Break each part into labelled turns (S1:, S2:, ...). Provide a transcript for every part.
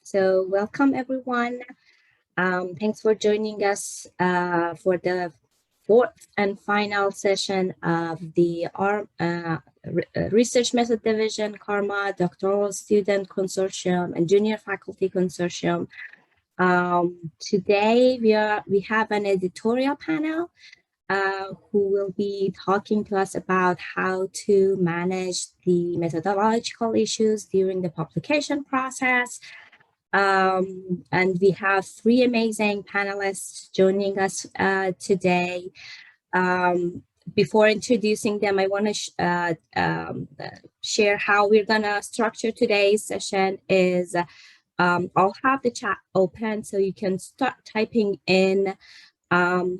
S1: So welcome everyone. Thanks for joining us for the fourth and final session of the Research Method Division, CARMA, Doctoral Student Consortium, and Junior Faculty Consortium. Today we have an editorial panel who will be talking to us about how to manage the methodological issues during the publication process. And we have three amazing panelists joining us today. Before introducing them, I want to share how we're going to structure today's session is I'll have the chat open so you can start typing in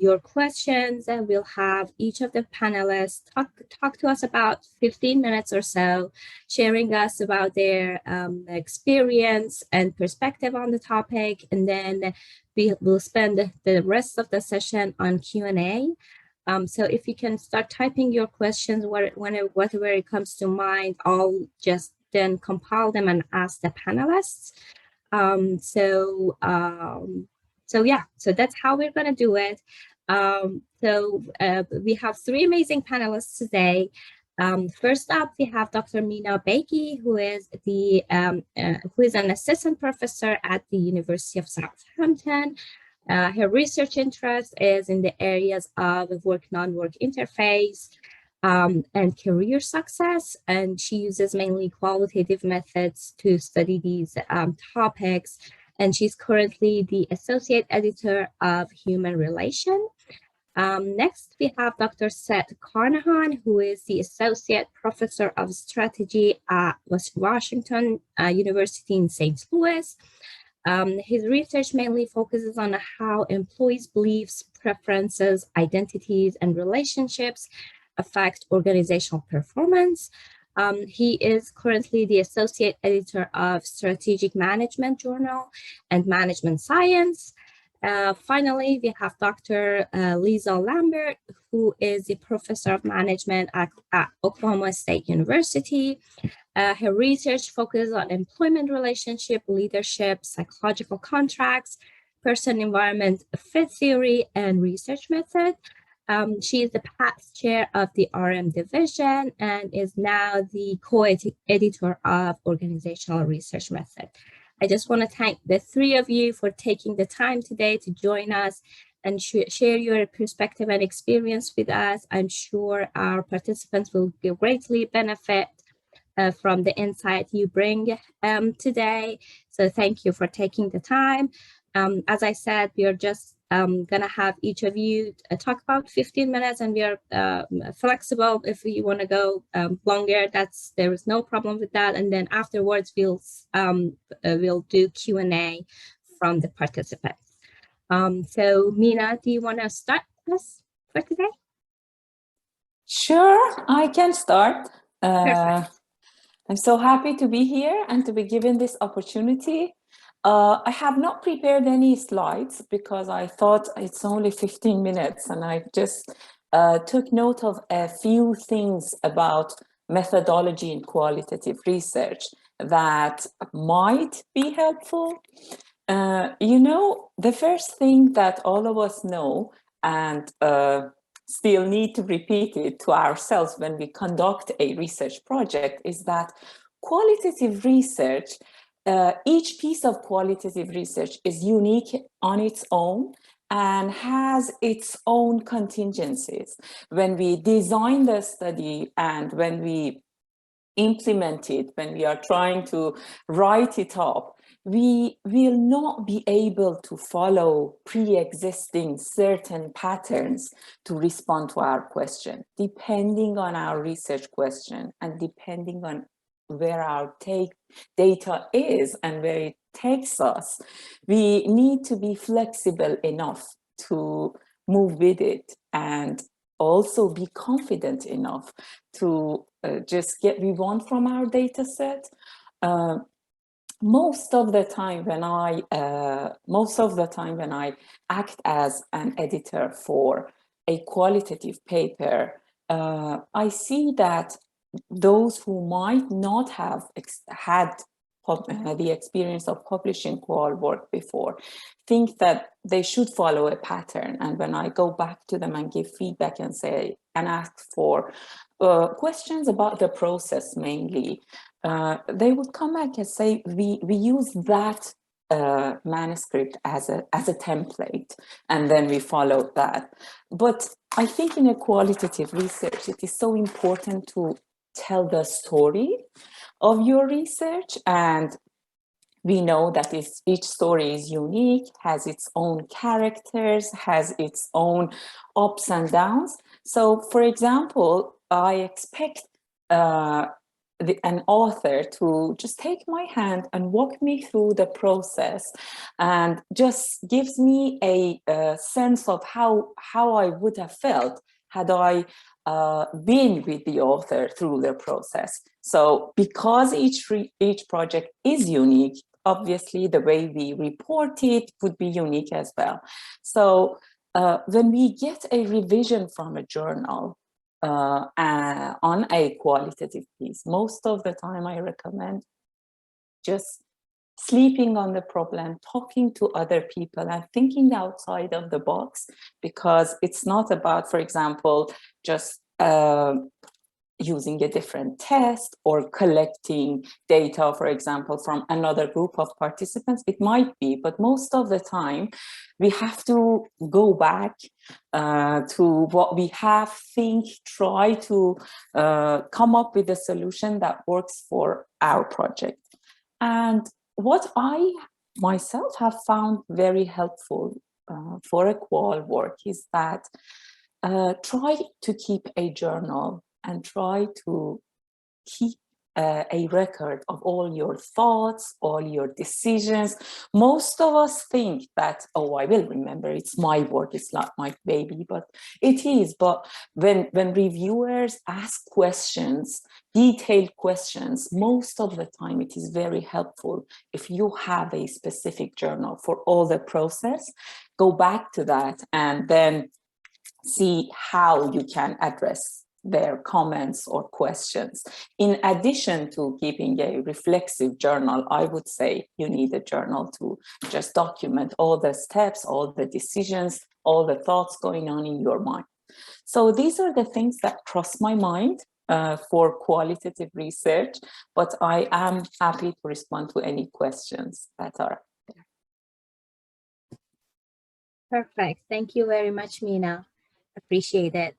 S1: your questions, and we'll have each of the panelists talk to us about 15 minutes or so, sharing us about their experience and perspective on the topic, and then we'll spend the rest of the session on Q&A. So if you can start typing your questions, whatever it comes to mind, I'll just then compile them and ask the panelists. So that's how we're going to do it. We have three amazing panelists today. First up, we have Dr. Mina Begi, who is an assistant professor at the University of Southampton. Her research interest is in the areas of work-non-work interface and career success, and she uses mainly qualitative methods to study these topics. And she's currently the associate editor of Human Relation. Next, we have Dr. Seth Carnahan, who is the associate professor of strategy at Washington University in St. Louis. His research mainly focuses on how employees' beliefs, preferences, identities, and relationships affect organizational performance. He is currently the associate editor of Strategic Management Journal and Management Science. Finally, we have Dr. Lisa Lambert, who is the professor of management at Oklahoma State University. Her research focuses on employment relationship, leadership, psychological contracts, person-environment fit theory, and research method. She is the past chair of the RM division and is now the co-editor of Organizational Research Method. I just want to thank the three of you for taking the time today to join us and share your perspective and experience with us. I'm sure our participants will greatly benefit from the insight you bring today. So thank you for taking the time. As I said, we are just going to have each of you talk about 15 minutes, and we are flexible. If you want to go longer, there is no problem with that. And then afterwards, we'll do Q&A from the participants. So Mina, do you want to start us for today?
S2: Sure, I can start. I'm so happy to be here and to be given this opportunity. I have not prepared any slides because I thought it's only 15 minutes, and I just took note of a few things about methodology in qualitative research that might be helpful. The first thing that all of us know and still need to repeat it to ourselves when we conduct a research project is that qualitative research, each piece of qualitative research is unique on its own and has its own contingencies. When we design the study and when we implement it, when we are trying to write it up, we will not be able to follow pre-existing certain patterns to respond to our question, depending on our research question and depending on where our data is and where it takes us. We need to be flexible enough to move with it and also be confident enough to just get what we want from our data set. Most of the time when I act as an editor for a qualitative paper, I see that those who might not have had the experience of publishing qual work before think that they should follow a pattern. And when I go back to them and give feedback and say, and ask for questions about the process mainly, they would come back and say, we use that manuscript as a template, and then we followed that. But I think in a qualitative research, it is so important to tell the story of your research, and we know that each story is unique, has its own characters, has its own ups and downs. So, for example, I expect an author to just take my hand and walk me through the process, and just gives me a sense of how I would have felt had I been with the author through the process. So because each project is unique, obviously the way we report it would be unique as well. So when we get a revision from a journal on a qualitative piece, most of the time I recommend just sleeping on the problem, talking to other people, and thinking outside of the box, because it's not about, for example, just using a different test or collecting data, for example, from another group of participants. It might be, but most of the time we have to go back to what we have, try to come up with a solution that works for our project. And what I myself have found very helpful for a qual work is that try to keep a journal and try to keep a record of all your thoughts, all your decisions. Most of us think that, oh, I will remember, it's my work, it's not my baby, but it is. But when reviewers ask questions, detailed questions, most of the time it is very helpful if you have a specific journal for all the process. Go back to that and then see how you can address their comments or questions. In addition to keeping a reflexive journal, I would say you need a journal to just document all the steps, all the decisions, all the thoughts going on in your mind. So these are the things that cross my mind for qualitative research, but I am happy to respond to any questions that are there.
S1: Perfect. Thank you very much, Mina. Appreciate it.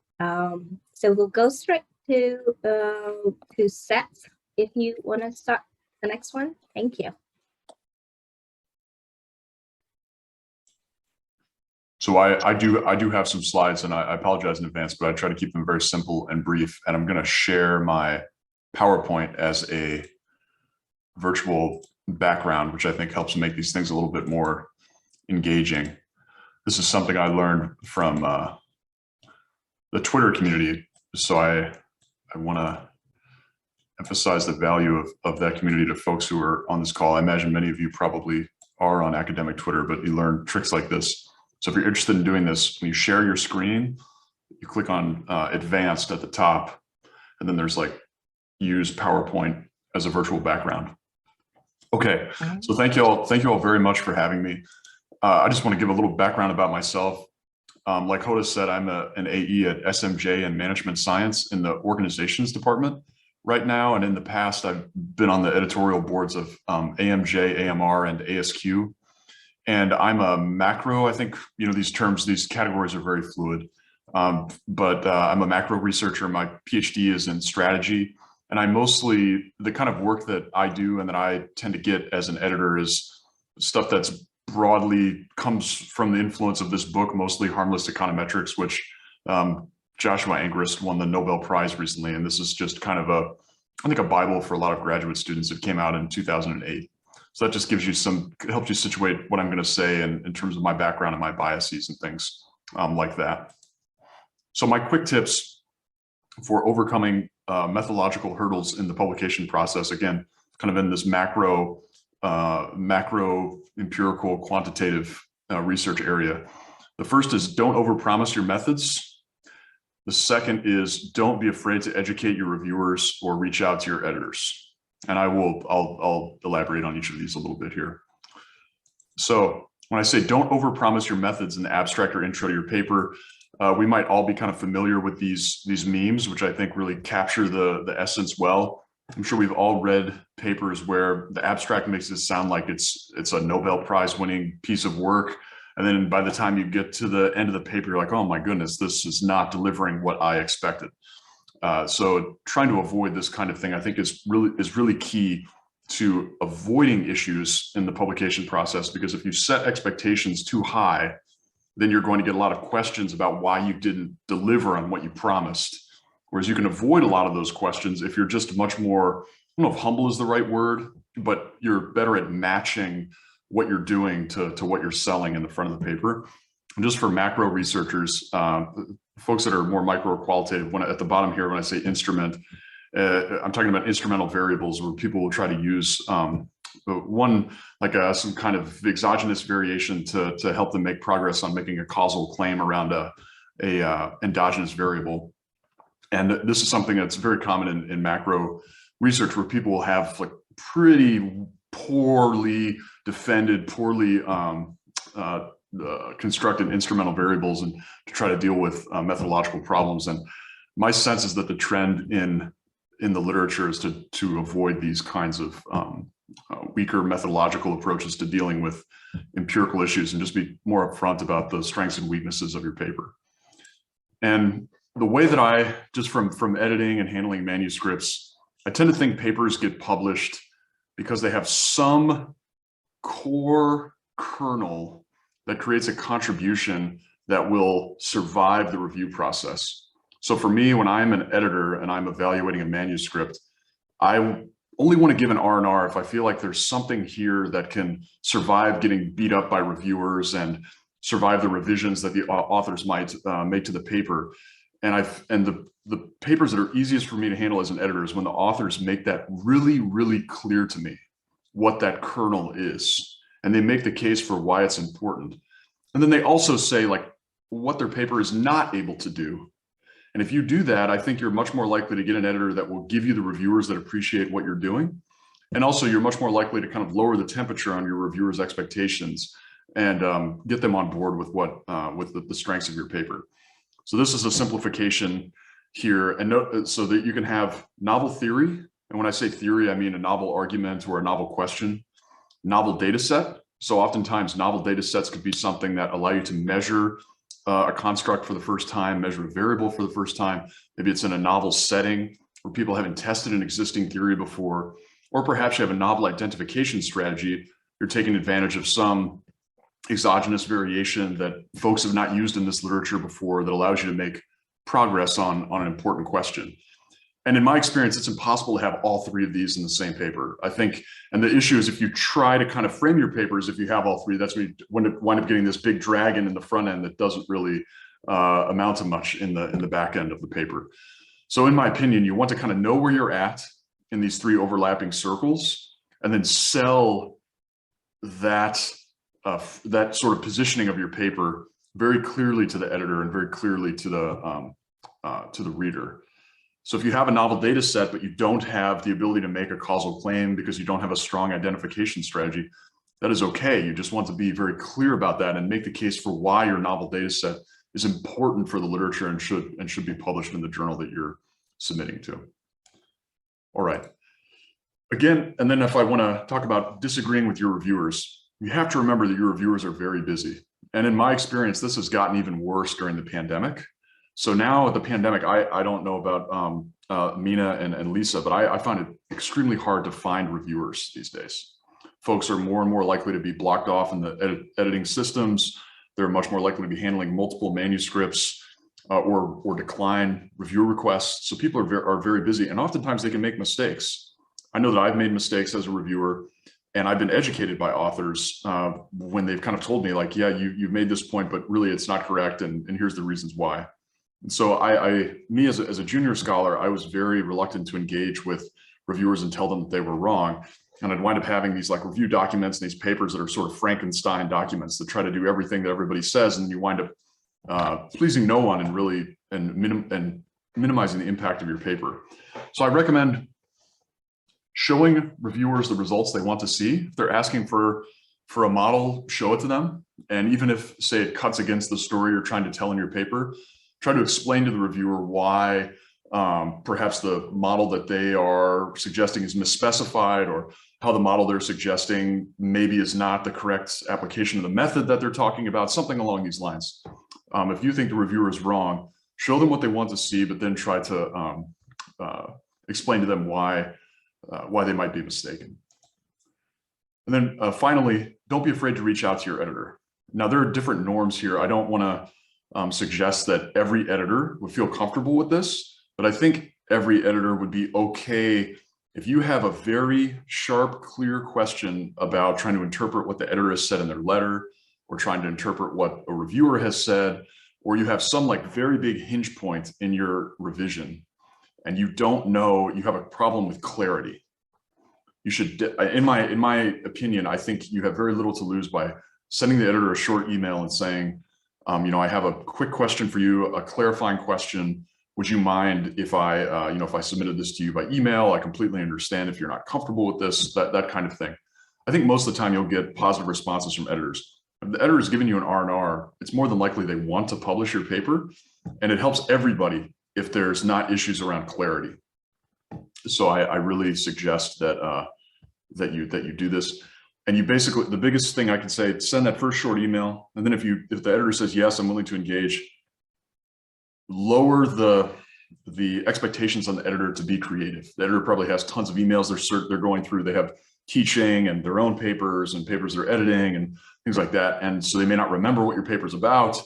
S1: So we'll go straight to Seth, if you want to start the next one. Thank you.
S3: So I do have some slides, and I apologize in advance, but I try to keep them very simple and brief. And I'm going to share my PowerPoint as a virtual background, which I think helps make these things a little bit more engaging. This is something I learned from the Twitter community. So I want to emphasize the value of that community to folks who are on this call. I imagine many of you probably are on academic Twitter, but you learn tricks like this. So if you're interested in doing this, when you share your screen, you click on advanced at the top, and then there's like use PowerPoint as a virtual background. Okay, so thank you all very much for having me. I just want to give a little background about myself. Like Hoda said, I'm an AE at SMJ in Management Science in the Organizations Department right now. And in the past, I've been on the editorial boards of AMJ, AMR, and ASQ. And I'm a macro, I think, these terms, these categories are very fluid. But I'm a macro researcher. My PhD is in strategy. And the kind of work that I do and that I tend to get as an editor is stuff that's broadly comes from the influence of this book, mostly Harmless Econometrics, which Joshua Angrist won the Nobel Prize recently. And this is just kind of I think a Bible for a lot of graduate students. It came out in 2008. So that just gives you helps you situate what I'm going to say in terms of my background and my biases and things like that. So my quick tips for overcoming methodological hurdles in the publication process, again, kind of in this macro, empirical, quantitative research area. The first is don't overpromise your methods. The second is don't be afraid to educate your reviewers or reach out to your editors. And I'll elaborate on each of these a little bit here. So when I say don't overpromise your methods in the abstract or intro to your paper, we might all be kind of familiar with these memes, which I think really capture the essence well. I'm sure we've all read papers where the abstract makes it sound like it's a Nobel Prize winning piece of work. And then by the time you get to the end of the paper, you're like, oh my goodness, this is not delivering what I expected. So trying to avoid this kind of thing, I think is really key to avoiding issues in the publication process, because if you set expectations too high, then you're going to get a lot of questions about why you didn't deliver on what you promised. Whereas you can avoid a lot of those questions if you're just much more, I don't know if humble is the right word, but you're better at matching what you're doing to what you're selling in the front of the paper. And just for macro researchers, folks that are more micro or qualitative, at the bottom here, when I say instrument, I'm talking about instrumental variables where people will try to use one, like some kind of exogenous variation to help them make progress on making a causal claim around a endogenous variable. And this is something that's very common in macro research, where people will have like pretty poorly defended, poorly constructed instrumental variables, and to try to deal with methodological problems. And my sense is that the trend in the literature is to avoid these kinds of weaker methodological approaches to dealing with empirical issues, and just be more upfront about the strengths and weaknesses of your paper. And the way that I, just from editing and handling manuscripts, I tend to think papers get published because they have some core kernel that creates a contribution that will survive the review process. So for me, when I'm an editor and I'm evaluating a manuscript, I only want to give an R&R if I feel like there's something here that can survive getting beat up by reviewers and survive the revisions that the authors might make to the paper. And the papers that are easiest for me to handle as an editor is when the authors make that really, really clear to me what that kernel is, and they make the case for why it's important. And then they also say like what their paper is not able to do. And if you do that, I think you're much more likely to get an editor that will give you the reviewers that appreciate what you're doing. And also you're much more likely to kind of lower the temperature on your reviewers' expectations and get them on board with with the strengths of your paper. So this is a simplification here, and so that you can have novel theory. And when I say theory, I mean a novel argument or a novel question, novel data set. So oftentimes novel data sets could be something that allow you to measure a construct for the first time, measure a variable for the first time. Maybe it's in a novel setting where people haven't tested an existing theory before, or perhaps you have a novel identification strategy. You're taking advantage of some exogenous variation that folks have not used in this literature before that allows you to make progress on an important question. And in my experience, it's impossible to have all three of these in the same paper, I think. And the issue is if you try to kind of frame your papers, if you have all three, that's when you wind up getting this big dragon in the front end that doesn't really amount to much in the back end of the paper. So in my opinion, you want to kind of know where you're at in these three overlapping circles, and then sell that sort of positioning of your paper very clearly to the editor and very clearly to the reader. So if you have a novel data set, but you don't have the ability to make a causal claim because you don't have a strong identification strategy, that is okay. You just want to be very clear about that and make the case for why your novel data set is important for the literature and should be published in the journal that you're submitting to. All right. Again, and then if I want to talk about disagreeing with your reviewers, you have to remember that your reviewers are very busy. And in my experience, this has gotten even worse during the pandemic. So now with the pandemic, I don't know about Mina and Lisa, but I find it extremely hard to find reviewers these days. Folks are more and more likely to be blocked off in the editing systems. They're much more likely to be handling multiple manuscripts or decline review requests. So people are very busy, and oftentimes they can make mistakes. I know that I've made mistakes as a reviewer, and I've been educated by authors when they've kind of told me like, yeah, you've made this point, but really it's not correct, and here's the reasons why. And so me as a junior scholar, I was very reluctant to engage with reviewers and tell them that they were wrong. And I'd wind up having these like review documents and these papers that are sort of Frankenstein documents that try to do everything that everybody says, and you wind up pleasing no one and minimizing the impact of your paper. So I recommend showing reviewers the results they want to see. If they're asking for a model, show it to them. And even if, say, it cuts against the story you're trying to tell in your paper, try to explain to the reviewer why perhaps the model that they are suggesting is misspecified, or how the model they're suggesting maybe is not the correct application of the method that they're talking about, something along these lines. If you think the reviewer is wrong, show them what they want to see, but then try to explain to them why they might be mistaken. And then finally, don't be afraid to reach out to your editor. Now, there are different norms here. I don't want to suggest that every editor would feel comfortable with this, but I think every editor would be okay if you have a very sharp, clear question about trying to interpret what the editor has said in their letter, or trying to interpret what a reviewer has said, or you have some like very big hinge point in your revision, and you don't know, you have a problem with clarity. You should, in my opinion, I think you have very little to lose by sending the editor a short email and saying, I have a quick question for you, a clarifying question. Would you mind if I, if I submitted this to you by email? I completely understand if you're not comfortable with this, that kind of thing. I think most of the time you'll get positive responses from editors. If the editor is giving you an R&R, it's more than likely they want to publish your paper, and it helps everybody if there's not issues around clarity. So I really suggest that that you do this. And you basically, the biggest thing I can say, send that first short email, and then if the editor says yes, I'm willing to engage, lower the expectations on the editor to be creative. The editor probably has tons of emails they're going through. They have teaching and their own papers and papers they're editing and things like that, and so they may not remember what your paper's about.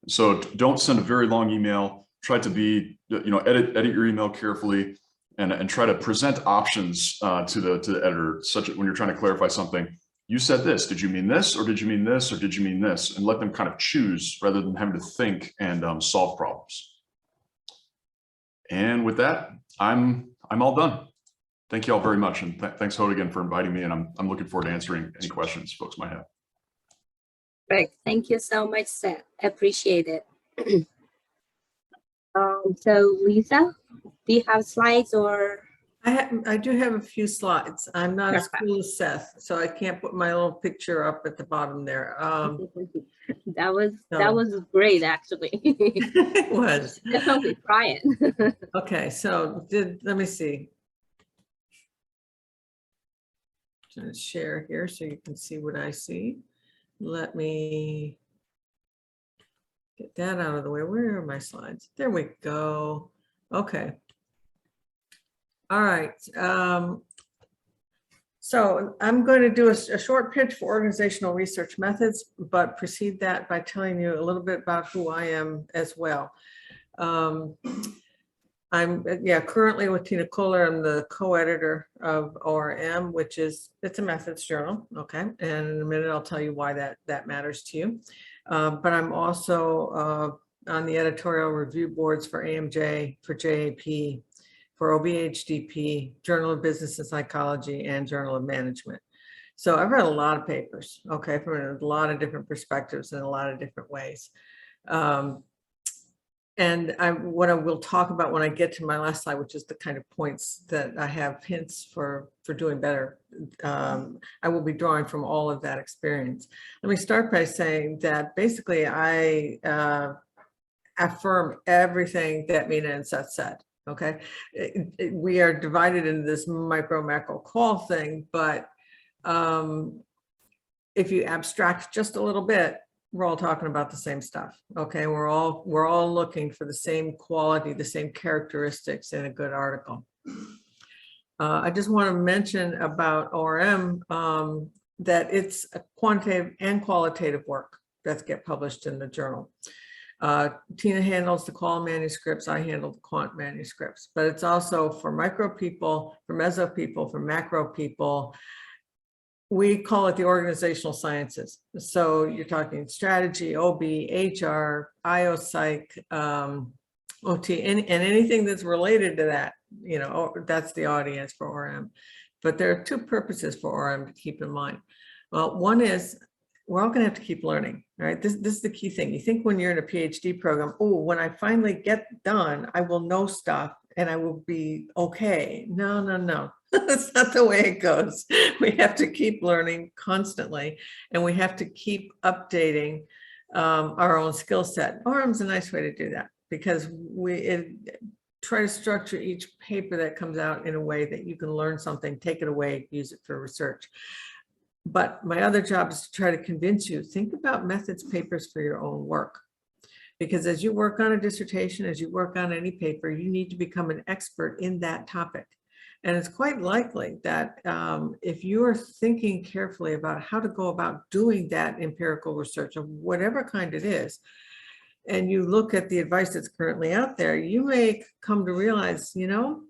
S3: So don't send a very long email. Try to be, edit your email carefully, and try to present options to the editor, such that when you're trying to clarify something, you said this, did you mean this, or did you mean this, or did you mean this? And let them kind of choose rather than having to think and solve problems. And with that, I'm all done. Thank you all very much, and thanks, Hoda, again for inviting me. And I'm looking forward to answering any questions folks might have.
S1: Great, thank you so much, Seth. Appreciate it. So Lisa, do you have slides or?
S4: I do have a few slides. I'm not as cool as Seth, so I can't put my little picture up at the bottom there.
S1: That was great, actually.
S4: It was.
S1: Definitely try it.
S4: Okay, so let me see. I'm going to share here so you can see what I see. Let me get that out of the way. Where are my slides? There we go. Okay. All right. So I'm going to do a short pitch for organizational research methods, but precede that by telling you a little bit about who I am as well. I'm currently with Tina Kohler. I'm the co-editor of ORM, it's a methods journal. Okay, and in a minute I'll tell you why that matters to you. But I'm also on the editorial review boards for AMJ, for JAP, for OBHDP, Journal of Business and Psychology, and Journal of Management. So I've read a lot of papers, okay, from a lot of different perspectives in a lot of different ways. And what I will talk about when I get to my last slide, which is the kind of points that I have hints for doing better, I will be drawing from all of that experience. Let me start by saying that basically I affirm everything that Mina and Seth said. Okay, we are divided into this micro macro qual thing, but if you abstract just a little bit, we're all talking about the same stuff. Okay, we're all looking for the same quality, the same characteristics in a good article. I just want to mention about ORM that it's a quantitative and qualitative work that get published in the journal. Tina handles the qual manuscripts, I handle the quant manuscripts, but it's also for micro people, for meso people, for macro people. We call it the organizational sciences. So you're talking strategy, OB, HR, IO Psych, OT, and anything that's related to that, that's the audience for ORM. But there are two purposes for ORM to keep in mind. Well, one is we're all going to have to keep learning, right? This is the key thing. You think when you're in a PhD program, oh, when I finally get done, I will know stuff and I will be okay. No, no, no. That's not the way it goes. We have to keep learning constantly, and we have to keep updating our own skill set. ORM's a nice way to do that, because try to structure each paper that comes out in a way that you can learn something, take it away, use it for research. But my other job is to try to convince you, think about methods papers for your own work. Because as you work on a dissertation, as you work on any paper, you need to become an expert in that topic. And it's quite likely that if you are thinking carefully about how to go about doing that empirical research of whatever kind it is, and you look at the advice that's currently out there, you may come to realize, you know,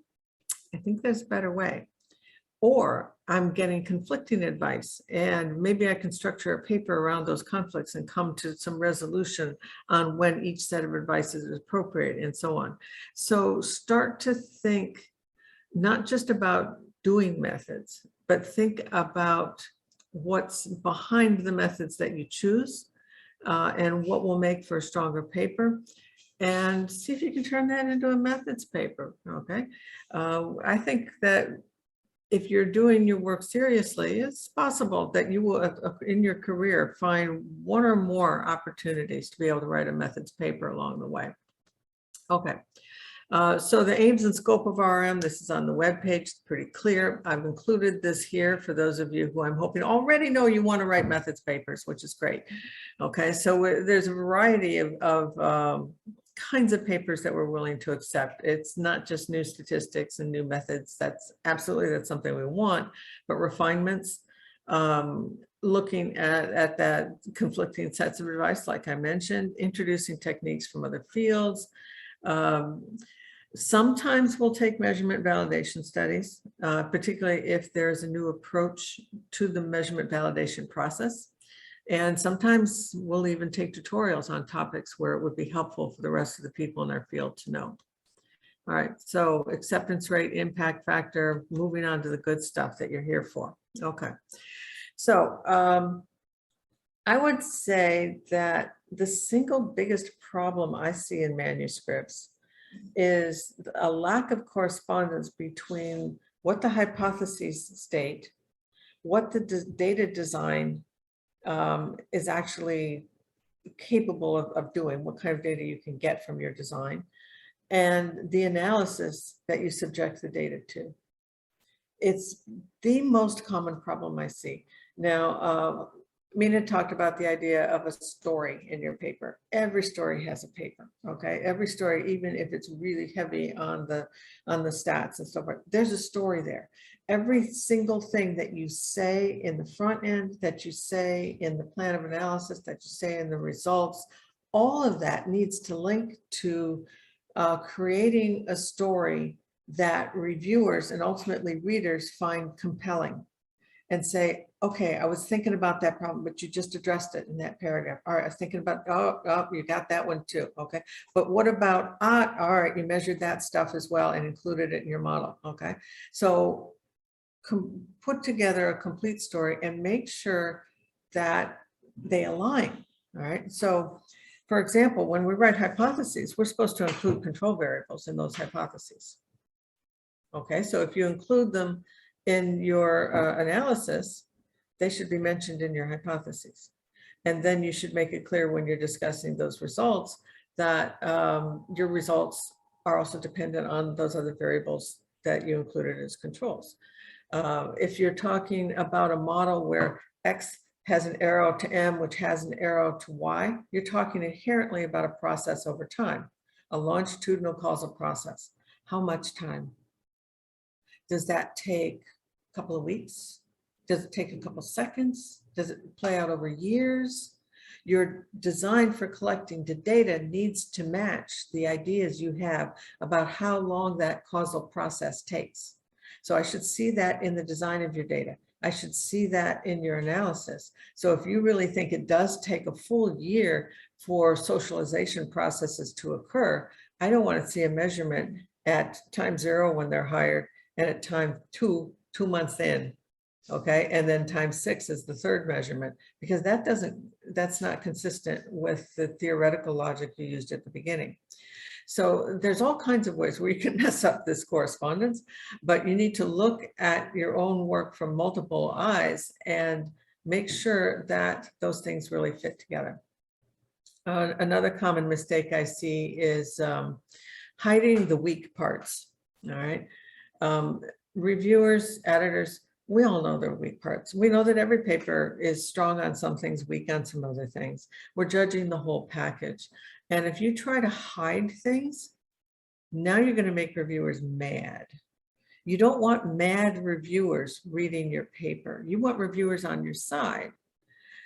S4: I think there's a better way. Or I'm getting conflicting advice, and maybe I can structure a paper around those conflicts and come to some resolution on when each set of advice is appropriate, and so on. So start to think not just about doing methods, but think about what's behind the methods that you choose, and what will make for a stronger paper, and see if you can turn that into a methods paper. Okay. I think that if you're doing your work seriously, it's possible that you will, in your career, find one or more opportunities to be able to write a methods paper along the way. Okay. So the aims and scope of RM, this is on the webpage, it's pretty clear. I've included this here for those of you who I'm hoping already know you want to write methods papers, which is great. Okay, so there's a variety of kinds of papers that we're willing to accept. It's not just new statistics and new methods. That's something we want, but refinements, looking at that conflicting sets of advice, like I mentioned, introducing techniques from other fields. Sometimes we'll take measurement validation studies, particularly if there's a new approach to the measurement validation process. And sometimes we'll even take tutorials on topics where it would be helpful for the rest of the people in our field to know. All right, so acceptance rate, impact factor, moving on to the good stuff that you're here for. Okay, so I would say that the single biggest problem I see in manuscripts is a lack of correspondence between what the hypotheses state, what the data design is actually capable of doing, what kind of data you can get from your design, and the analysis that you subject the data to. It's the most common problem I see. Now, Mina talked about the idea of a story in your paper. Every story has a paper, okay? Every story, even if it's really heavy on the stats and so forth, there's a story there. Every single thing that you say in the front end, that you say in the plan of analysis, that you say in the results, all of that needs to link to creating a story that reviewers and ultimately readers find compelling and say, okay, I was thinking about that problem, but you just addressed it in that paragraph. All right, I was thinking about, oh, you got that one too, okay. But what about, all right, you measured that stuff as well and included it in your model, okay. So put together a complete story and make sure that they align, all right. So for example, when we write hypotheses, we're supposed to include control variables in those hypotheses. Okay, so if you include them in your analysis, they should be mentioned in your hypotheses. And then you should make it clear when you're discussing those results that your results are also dependent on those other variables that you included as controls. If you're talking about a model where X has an arrow to M, which has an arrow to Y, you're talking inherently about a process over time, a longitudinal causal process. How much time? Does that take a couple of weeks? Does it take a couple of seconds? Does it play out over years? Your design for collecting the data needs to match the ideas you have about how long that causal process takes. So I should see that in the design of your data. I should see that in your analysis. So if you really think it does take a full year for socialization processes to occur, I don't want to see a measurement at time 0 when they're hired and at time 2 months in, okay, and then time 6 is the third measurement, because that's not consistent with the theoretical logic you used at the beginning. So there's all kinds of ways where you can mess up this correspondence, but you need to look at your own work from multiple eyes and make sure that those things really fit together. Another common mistake I see is hiding the weak parts. All right. Reviewers, editors, we all know their weak parts. We know that every paper is strong on some things, weak on some other things. We're judging the whole package. And if you try to hide things, now you're going to make reviewers mad. You don't want mad reviewers reading your paper. You want reviewers on your side.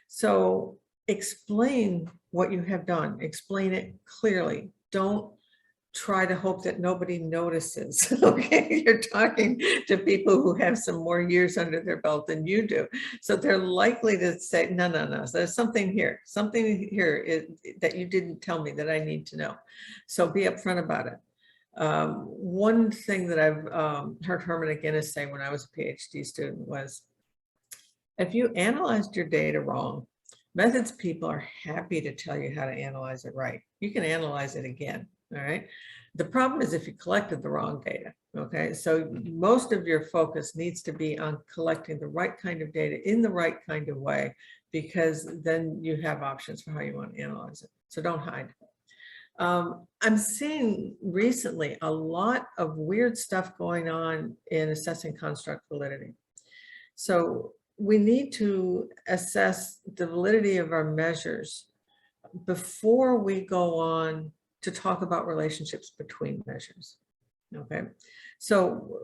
S4: So explain what you have done. Explain it clearly. Don't try to hope that nobody notices. Okay, you're talking to people who have some more years under their belt than you do, so they're likely to say, no, there's something here that you didn't tell me that I need to know. So be upfront about it. One thing that I've heard Herman McGinnis say when I was a PhD student was, if you analyzed your data wrong, methods people are happy to tell you how to analyze it right. You can analyze it again. All right. The problem is if you collected the wrong data. Okay. So most of your focus needs to be on collecting the right kind of data in the right kind of way, because then you have options for how you want to analyze it. So don't hide. I'm seeing recently a lot of weird stuff going on in assessing construct validity. So we need to assess the validity of our measures before we go on to talk about relationships between measures. Okay, so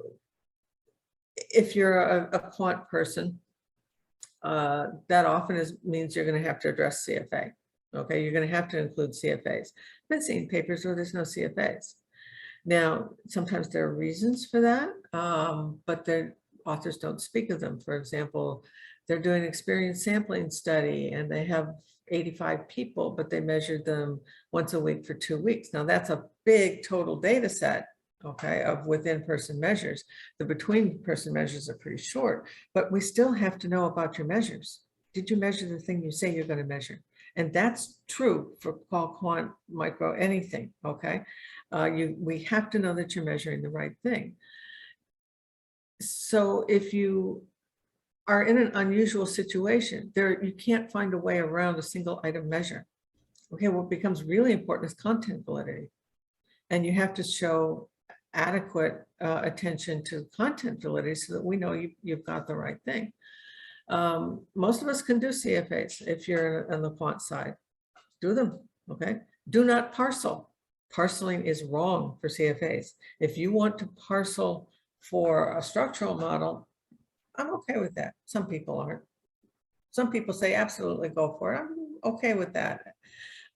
S4: if you're a quant person, that often means you're going to have to address CFA. Okay, you're going to have to include CFAs. I've been seeing papers where there's no CFAs. Now, sometimes there are reasons for that, but the authors don't speak of them. For example, they're doing an experience sampling study and they have 85 people, but they measured them once a week for 2 weeks. Now that's a big total data set, okay, of within person measures. The between person measures are pretty short, but we still have to know about your measures. Did you measure the thing you say you're going to measure? And that's true for qual, quant, micro, anything, okay? We have to know that you're measuring the right thing. So if you are in an unusual situation, you can't find a way around a single item measure. Okay, what becomes really important is content validity. And you have to show adequate attention to content validity so that we know you've got the right thing. Most of us can do CFAs if you're on the quant side. Do them, okay? Do not parcel. Parceling is wrong for CFAs. If you want to parcel for a structural model, I'm okay with that. Some people aren't. Some people say absolutely go for it. I'm okay with that.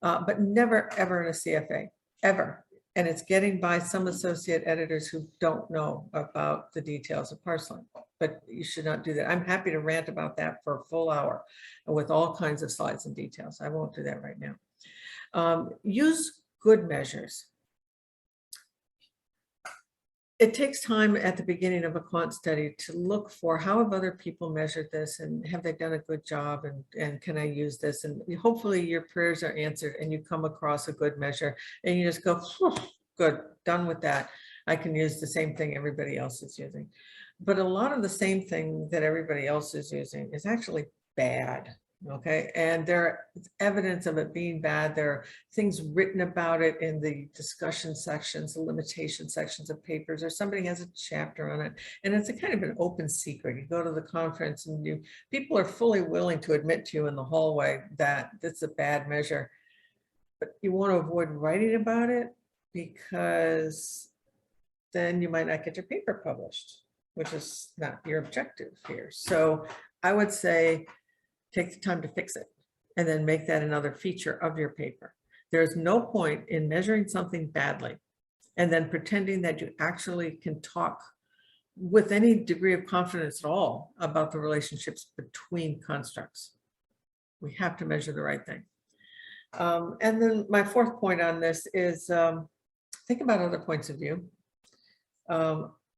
S4: But never ever in a CFA, ever. And it's getting by some associate editors who don't know about the details of parceling, but you should not do that. I'm happy to rant about that for a full hour with all kinds of slides and details. I won't do that right now. Use good measures. It takes time at the beginning of a quant study to look for how have other people measured this and have they done a good job and can I use this? And hopefully your prayers are answered and you come across a good measure and you just go, good, done with that. I can use the same thing everybody else is using. But a lot of the same thing that everybody else is using is actually bad. Okay, and there's evidence of it being bad. There are things written about it in the discussion sections, the limitation sections of papers, or somebody has a chapter on it. And it's a kind of an open secret. You go to the conference and people are fully willing to admit to you in the hallway that it's a bad measure. But you want to avoid writing about it because then you might not get your paper published, which is not your objective here. So I would say, take the time to fix it and then make that another feature of your paper. There's no point in measuring something badly and then pretending that you actually can talk with any degree of confidence at all about the relationships between constructs. We have to measure the right thing. And then my fourth point on this is think about other points of view.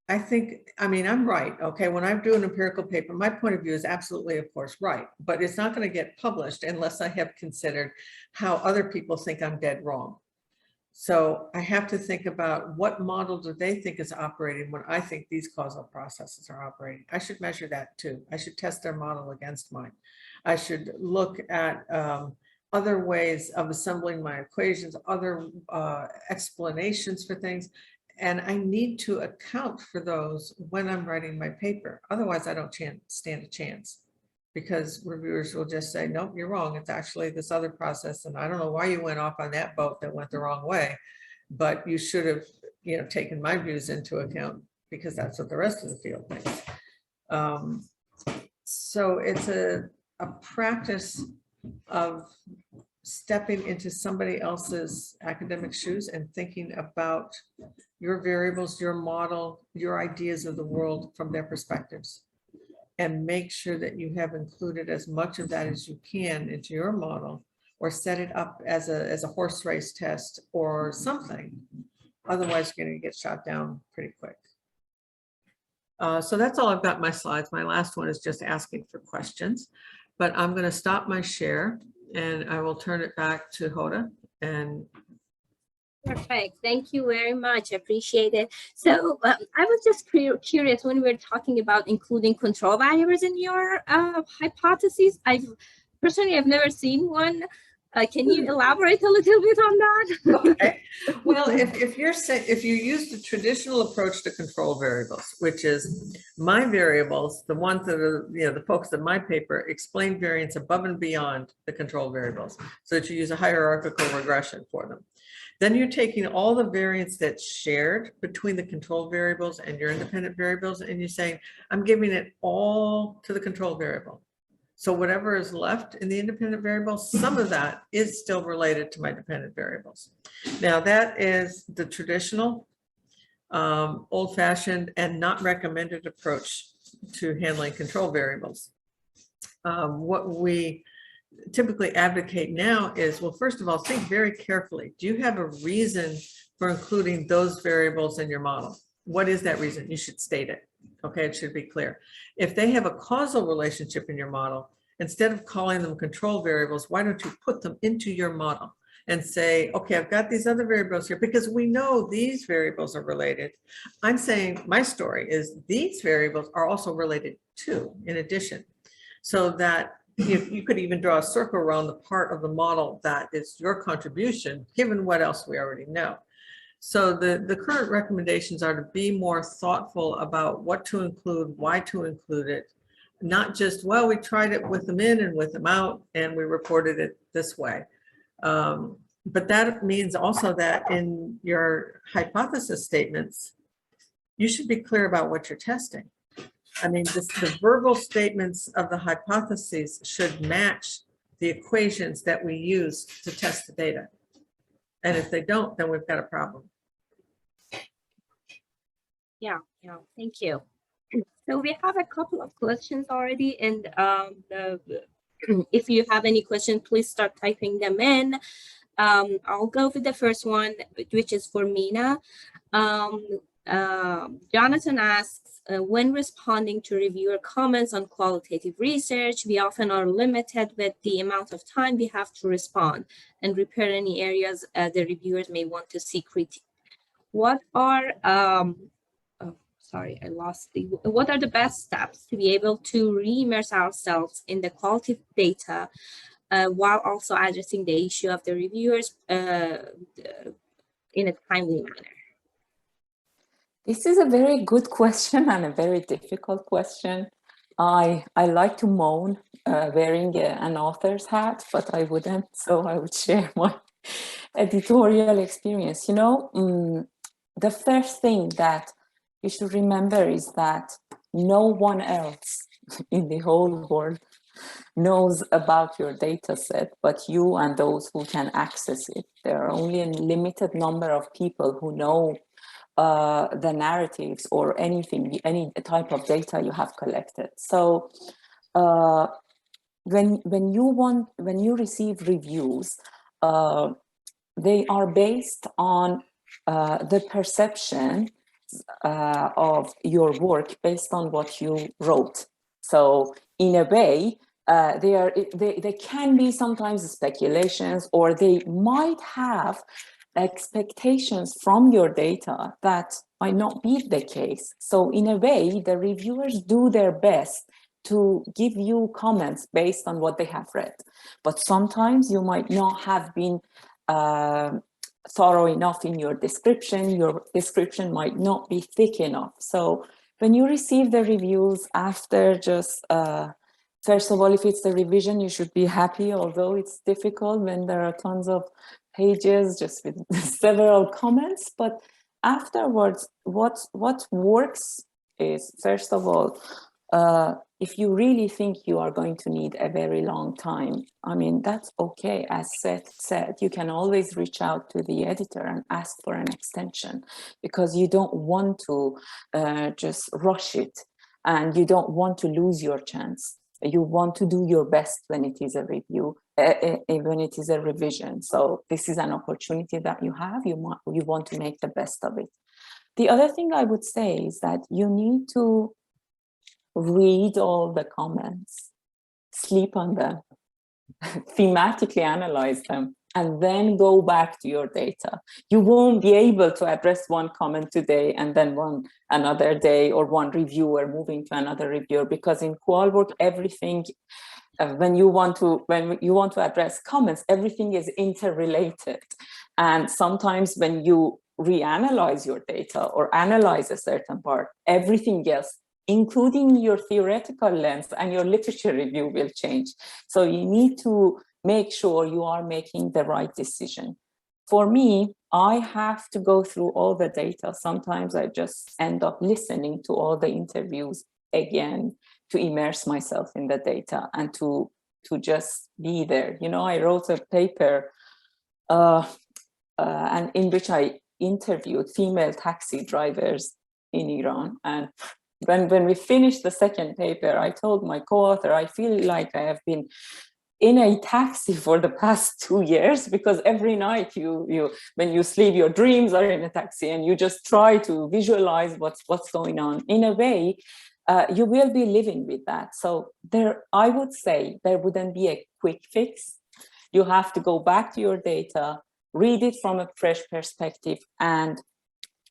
S4: I mean, I'm right, okay? When I do an empirical paper, my point of view is absolutely, of course, right, but it's not going to get published unless I have considered how other people think I'm dead wrong. So I have to think about what model do they think is operating when I think these causal processes are operating. I should measure that too. I should test their model against mine. I should look at other ways of assembling my equations, other explanations for things. And I need to account for those when I'm writing my paper. Otherwise, I don't stand a chance, because reviewers will just say, nope, you're wrong. It's actually this other process. And I don't know why you went off on that boat that went the wrong way, but you should have, you know, taken my views into account, because that's what the rest of the field thinks. So it's a practice of stepping into somebody else's academic shoes and thinking about your variables, your model, your ideas of the world from their perspectives, and make sure that you have included as much of that as you can into your model, or set it up as a horse race test or something. Otherwise, you're going to get shot down pretty quick. So that's all I've got in my slides. My last one is just asking for questions, but I'm going to stop my share and I will turn it back to Hoda. And
S1: perfect. Thank you very much. I appreciate it. So I was just curious when we were talking about including control variables in your hypotheses. I've never seen one. Can you elaborate a little bit on that?
S4: Okay. Well, if you use the traditional approach to control variables, which is my variables, the ones that are, you know, the folks in my paper explain variance above and beyond the control variables, so that you use a hierarchical regression for them. Then you're taking all the variance that's shared between the control variables and your independent variables, and you're saying, I'm giving it all to the control variable. So whatever is left in the independent variables, some of that is still related to my dependent variables. Now that is the traditional, old-fashioned and not recommended approach to handling control variables. What we typically advocate now is, well, first of all, think very carefully. Do you have a reason for including those variables in your model? What is that reason? You should state it. Okay, it should be clear. If they have a causal relationship in your model, instead of calling them control variables, why don't you put them into your model and say, okay, I've got these other variables here because we know these variables are related. I'm saying my story is these variables are also related too, in addition, so that you could even draw a circle around the part of the model that is your contribution, given what else we already know. So the current recommendations are to be more thoughtful about what to include, why to include it, not just, well, we tried it with them in and with them out, and we reported it this way. But that means also that in your hypothesis statements, you should be clear about what you're testing. I mean, the verbal statements of the hypotheses should match the equations that we use to test the data. And if they don't, then we've got a problem.
S1: Yeah, thank you. So we have a couple of questions already, and if you have any questions, please start typing them in. I'll go with the first one, which is for Mina. Jonathan asks, when responding to reviewer comments on qualitative research, we often are limited with the amount of time we have to respond and repair any areas the reviewers may want to see critique. What are what are the best steps to be able to re-immerse ourselves in the qualitative data while also addressing the issue of the reviewers in a timely manner?
S2: This is a very good question and a very difficult question. I like to moan wearing an author's hat, but I wouldn't, so I would share my editorial experience. You know, the first thing that you should remember is that no one else in the whole world knows about your data set, but you and those who can access it. There are only a limited number of people who know the narratives or anything, any type of data you have collected. So when you receive reviews, they are based on the perception of your work based on what you wrote. So in a way, they can be sometimes speculations, or they might have expectations from your data that might not be the case. So in a way, the reviewers do their best to give you comments based on what they have read. But sometimes you might not have been thorough enough in your description might not be thick enough. So when you receive the reviews after, just first of all, if it's a revision, you should be happy, although it's difficult when there are tons of pages just with several comments. But afterwards, what works is, first of all, if you really think you are going to need a very long time, I mean, that's okay. As Seth said, you can always reach out to the editor and ask for an extension, because you don't want to just rush it, and you don't want to lose your chance. You want to do your best when it is a review, when it is a revision. So this is an opportunity that you have. You want to make the best of it. The other thing I would say is that you need to read all the comments, sleep on them, thematically analyze them, and then go back to your data. You won't be able to address one comment today and then one another day, or one reviewer moving to another reviewer, because in qual work, everything, when you want to address comments, everything is interrelated. And sometimes when you reanalyze your data or analyze a certain part, everything else, including your theoretical lens and your literature review, will change. So you need to make sure you are making the right decision. For me, I have to go through all the data. Sometimes I just end up listening to all the interviews again to immerse myself in the data and to just be there. You know, I wrote a paper and in which I interviewed female taxi drivers in Iran. And when we finished the second paper, I told my co-author, I feel like I have been in a taxi for the past 2 years, because every night when you sleep, your dreams are in a taxi, and you just try to visualize what's going on. In a way, you will be living with that. So I would say there wouldn't be a quick fix. You have to go back to your data, read it from a fresh perspective, and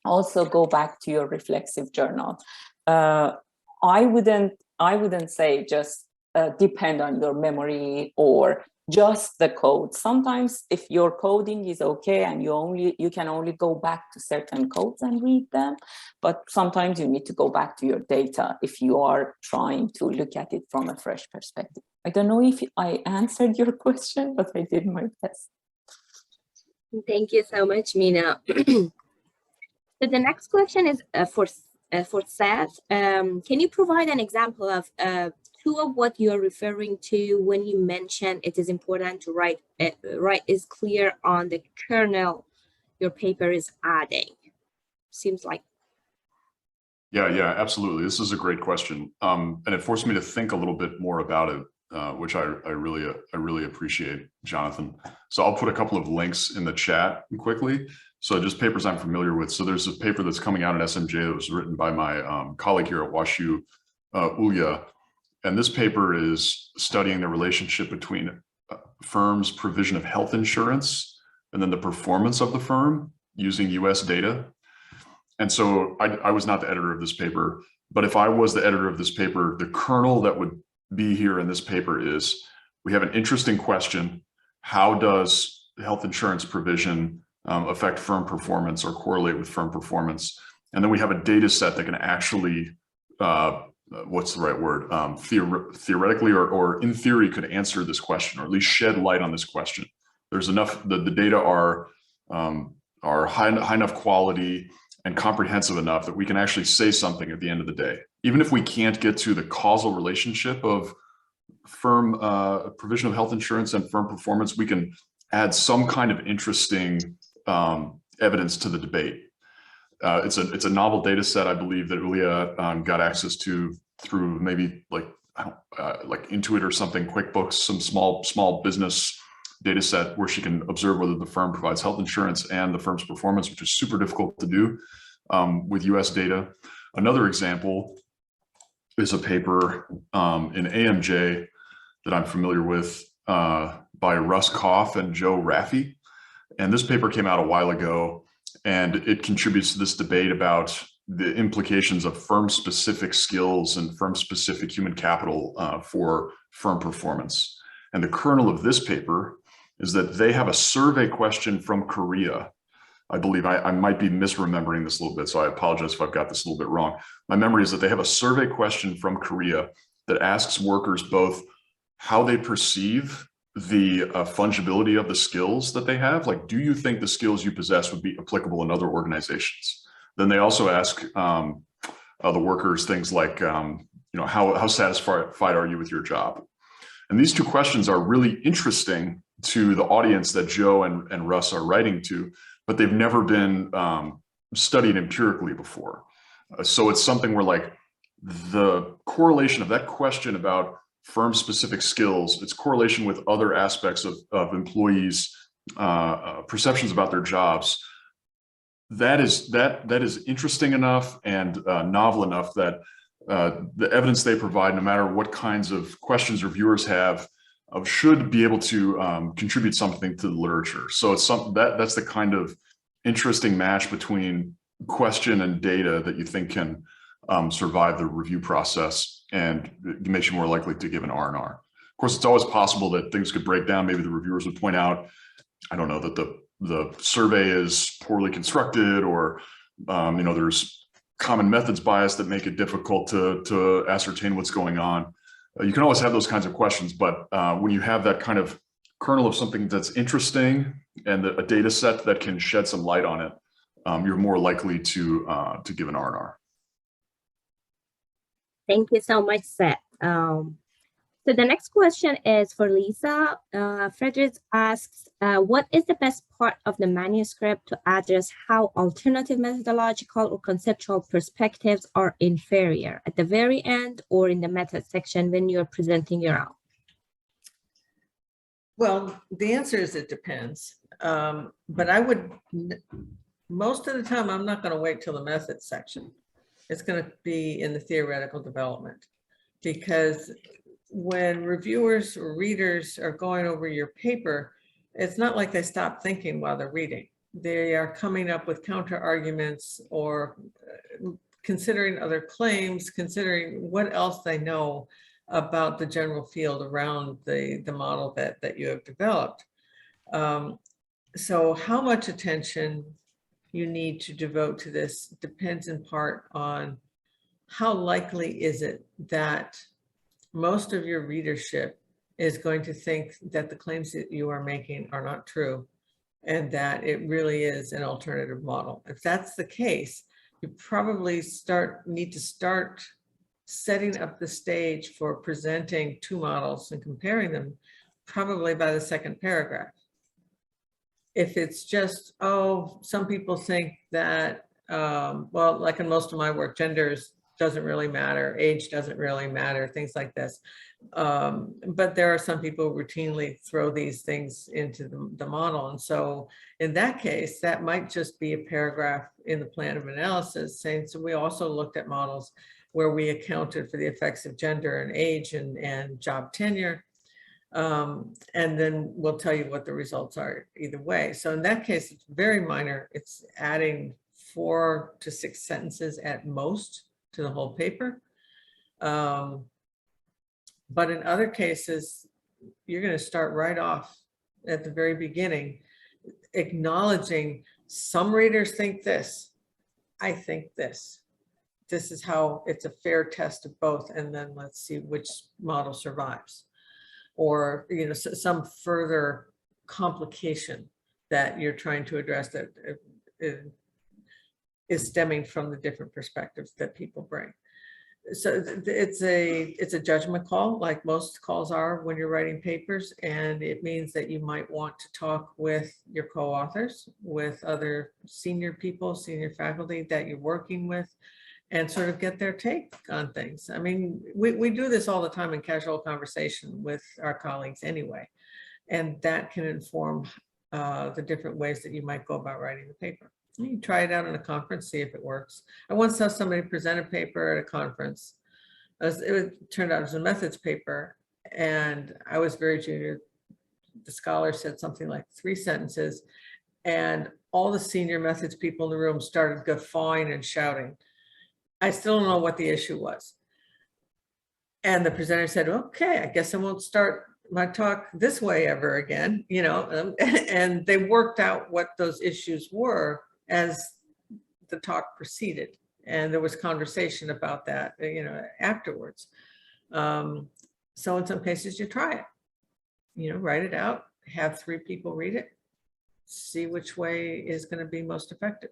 S2: also go back to your reflexive journal. I wouldn't say just depend on your memory or just the code. Sometimes if your coding is okay and you can only go back to certain codes and read them, but sometimes you need to go back to your data if you are trying to look at it from a fresh perspective. I don't know if I answered your question, but I did my best.
S1: Thank you so much, Mina. So the next question is for Seth. Can you provide an example of two of what you're referring to when you mention it is important to write is clear on the kernel your paper is adding? Seems like.
S3: Yeah, absolutely. This is a great question, and it forced me to think a little bit more about it, which I really appreciate, Jonathan. So I'll put a couple of links in the chat quickly. So just papers I'm familiar with. So there's a paper that's coming out at SMJ that was written by my colleague here at WashU, Ulya. And this paper is studying the relationship between firms' provision of health insurance and then the performance of the firm using US data. And so I was not the editor of this paper, but if I was the editor of this paper, the kernel that would be here in this paper is, we have an interesting question. How does health insurance provision affect firm performance or correlate with firm performance? And then we have a data set that can actually, what's the right word? Theoretically or in theory could answer this question, or at least shed light on this question. There's enough, the data are high enough quality and comprehensive enough that we can actually say something at the end of the day. Even if we can't get to the causal relationship of firm provision of health insurance and firm performance, we can add some kind of interesting evidence to the debate. It's a novel data set, I believe, that Ulya got access to through maybe like Intuit or something, QuickBooks, some small business data set where she can observe whether the firm provides health insurance and the firm's performance, which is super difficult to do with US data. Another example is a paper in AMJ that I'm familiar with by Russ Koff and Joe Raffi. And this paper came out a while ago, and it contributes to this debate about the implications of firm-specific skills and firm-specific human capital for firm performance. And the kernel of this paper is that they have a survey question from Korea. I believe I might be misremembering this a little bit, so I apologize if I've got this a little bit wrong. My memory is that they have a survey question from Korea that asks workers both how they perceive the fungibility of the skills that they have. Like, do you think the skills you possess would be applicable in other organizations? Then they also ask the workers things like, how satisfied are you with your job? And these two questions are really interesting to the audience that Joe and Russ are writing to, but they've never been studied empirically before. So it's something where, like, the correlation of that question about firm-specific skills, its correlation with other aspects of employees' perceptions about their jobs, that is interesting enough and novel enough that the evidence they provide, no matter what kinds of questions reviewers have, should be able to contribute something to the literature. So it's something that's the kind of interesting match between question and data that you think can survive the review process, and it makes you more likely to give an R&R. Of course, it's always possible that things could break down. Maybe the reviewers would point out, I don't know, that the survey is poorly constructed, or there's common methods bias that make it difficult to ascertain what's going on. You can always have those kinds of questions, but when you have that kind of kernel of something that's interesting and a data set that can shed some light on it, you're more likely to give an R&R.
S1: Thank you so much, Seth. So the next question is for Lisa. Frederick asks, what is the best part of the manuscript to address how alternative methodological or conceptual perspectives are inferior, at the very end or in the method section when you're presenting your own?
S4: Well, the answer is it depends. But I would, most of the time, I'm not going to wait till the method section. It's going to be in the theoretical development, because when reviewers or readers are going over your paper, it's not like they stop thinking while they're reading. They are coming up with counter arguments or considering other claims, considering what else they know about the general field around the model that you have developed. So how much attention you need to devote to this depends in part on how likely is it that most of your readership is going to think that the claims that you are making are not true, and that it really is an alternative model. If that's the case, you probably need to start setting up the stage for presenting two models and comparing them probably by the second paragraph. If it's just, oh, some people think that, well, like in most of my work, genders doesn't really matter, age doesn't really matter, things like this. But there are some people who routinely throw these things into the model. And so in that case, that might just be a paragraph in the plan of analysis saying, so we also looked at models where we accounted for the effects of gender and age and job tenure. And then we'll tell you what the results are either way. So in that case, it's very minor. It's adding 4 to 6 sentences at most to the whole paper. But in other cases, you're going to start right off at the very beginning, acknowledging some readers think this, I think this. This is how it's a fair test of both, and then let's see which model survives. Or, you know, some further complication that you're trying to address that is stemming from the different perspectives that people bring. So it's a judgment call, like most calls are when you're writing papers, and it means that you might want to talk with your co-authors, with other senior people, senior faculty that you're working with, and sort of get their take on things. I mean, we do this all the time in casual conversation with our colleagues anyway, and that can inform the different ways that you might go about writing the paper. You can try it out in a conference, see if it works. I once saw somebody present a paper at a conference. It turned out it was a methods paper, and I was very junior. The scholar said something like 3 sentences, And all the senior methods people in the room started guffawing and shouting. I still don't know what the issue was. And the presenter said, okay, I guess I won't start my talk this way ever again, you know, and they worked out what those issues were as the talk proceeded. And there was conversation about that, you know, afterwards. So in some cases you try it, you know, write it out, have 3 people read it, see which way is going to be most effective.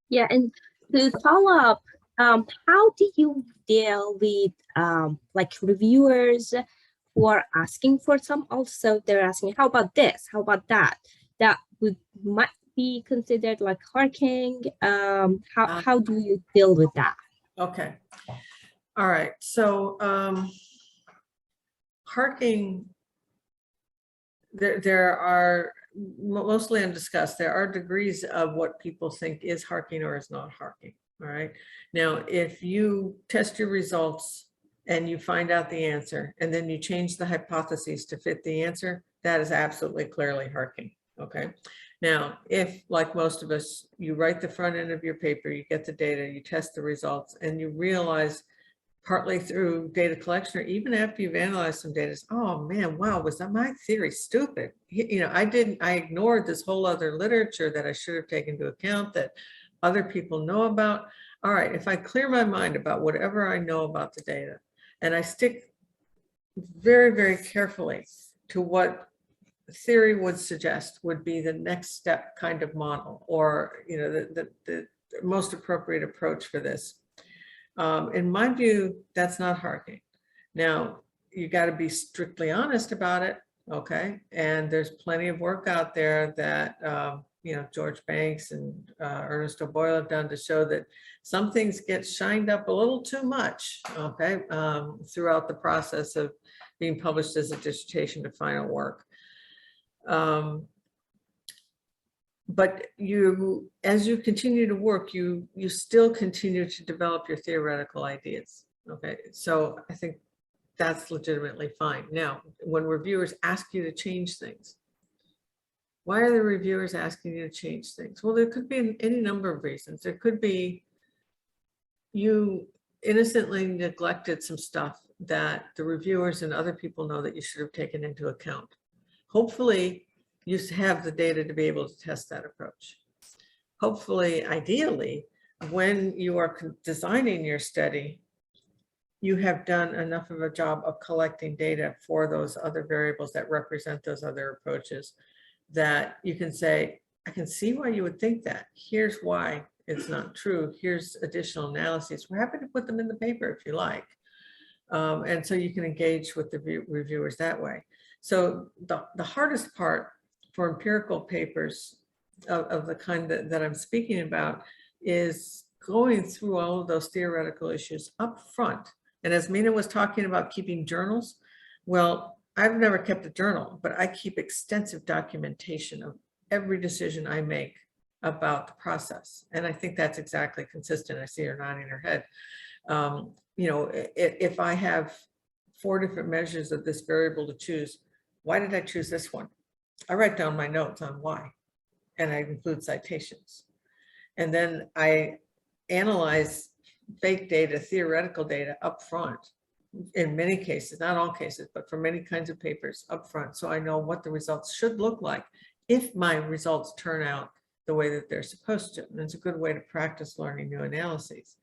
S1: Yeah, and to follow up, how do you deal with like reviewers who are asking for some, also they're asking, how about this, how about that, that might be considered like harking? How do you deal with that?
S4: Okay. All right. So harking, there are, mostly undiscussed, there are degrees of what people think is harking or is not harking. All right. Now, if you test your results and you find out the answer, and then you change the hypotheses to fit the answer, that is absolutely clearly harking. Okay. Now, if, like most of us, you write the front end of your paper, you get the data, you test the results, and you realize partly through data collection, or even after you've analyzed some data, oh man, wow, was that my theory stupid? You know, I ignored this whole other literature that I should have taken into account, that other people know about. All right, if I clear my mind about whatever I know about the data, and I stick very, very carefully to what theory would suggest would be the next step kind of model, or, you know, the most appropriate approach for this. In my view, that's not harking. Now, you got to be strictly honest about it, okay? And there's plenty of work out there that, you know, George Banks and Ernest O'Boyle have done to show that some things get shined up a little too much, okay, throughout the process of being published as a dissertation to final work. But you, as you continue to work, you still continue to develop your theoretical ideas. Okay, so I think that's legitimately fine. Now, when reviewers ask you to change things, why are the reviewers asking you to change things? Well, there could be any number of reasons. There could be you innocently neglected some stuff that the reviewers and other people know that you should have taken into account. Hopefully, you have the data to be able to test that approach. Hopefully, ideally, when you are designing your study, you have done enough of a job of collecting data for those other variables that represent those other approaches, that you can say, I can see why you would think that. Here's why it's not true. Here's additional analyses. We're happy to put them in the paper if you like. And so you can engage with the reviewers that way. So the hardest part for empirical papers of the kind that I'm speaking about is going through all of those theoretical issues up front. And as Mina was talking about keeping journals, well, I've never kept a journal, but I keep extensive documentation of every decision I make about the process. And I think that's exactly consistent. I see her nodding her head. You know, if I have 4 different measures of this variable to choose, why did I choose this one? I write down my notes on why, and I include citations. And then I analyze fake data, theoretical data up front, in many cases, not all cases, but for many kinds of papers up front. So I know what the results should look like if my results turn out the way that they're supposed to. And it's a good way to practice learning new analyses.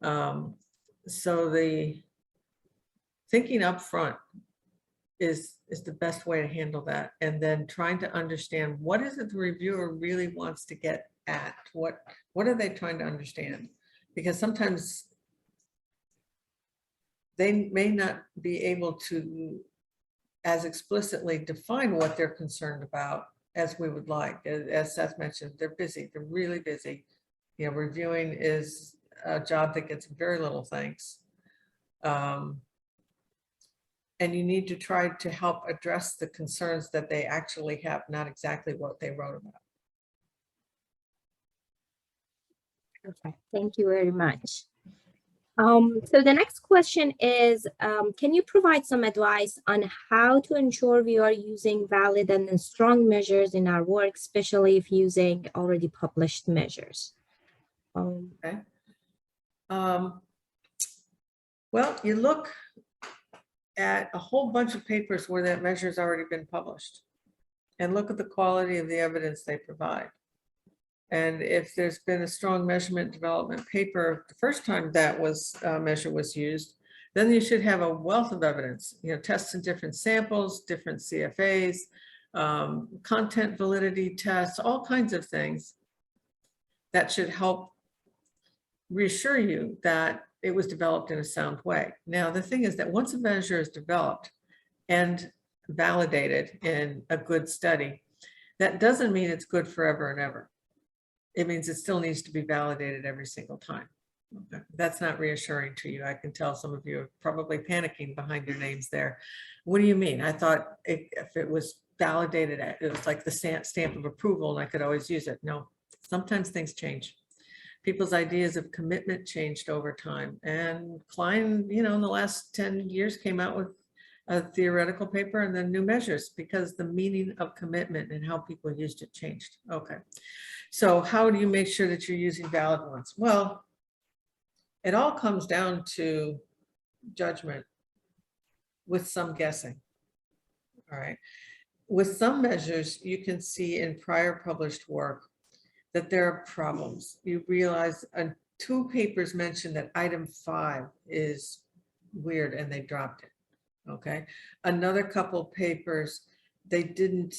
S4: So the thinking up front is the best way to handle that. And then trying to understand, what is it the reviewer really wants to get at? What are they trying to understand? Because sometimes they may not be able to as explicitly define what they're concerned about as we would like. As Seth mentioned, they're busy, they're really busy. You know, reviewing is a job that gets very little thanks. And you need to try to help address the concerns that they actually have, not exactly what they wrote about.
S1: Okay, thank you very much. So the next question is, can you provide some advice on how to ensure we are using valid and strong measures in our work, especially if using already published measures?
S4: Okay. Well, you look at a whole bunch of papers where that measure has already been published and look at the quality of the evidence they provide. And if there's been a strong measurement development paper the first time that measure was used, then you should have a wealth of evidence, tests in different samples, different CFAs, content validity tests, all kinds of things that should help reassure you that it was developed in a sound way. Now, the thing is that once a measure is developed and validated in a good study, that doesn't mean it's good forever and ever. It means it still needs to be validated every single time. Okay. That's not reassuring to you. I can tell some of you are probably panicking behind your names there. What do you mean? I thought if it was validated, it was like the stamp of approval and I could always use it. No, sometimes things change. People's ideas of commitment changed over time. And Klein, in the last 10 years came out with a theoretical paper and then new measures because the meaning of commitment and how people used it changed. Okay. So how do you make sure that you're using valid ones? Well, it all comes down to judgment with some guessing. All right. With some measures, you can see in prior published work that there are problems. You realize 2 papers mentioned that item 5 is weird and they dropped it. Okay. Another couple papers, they didn't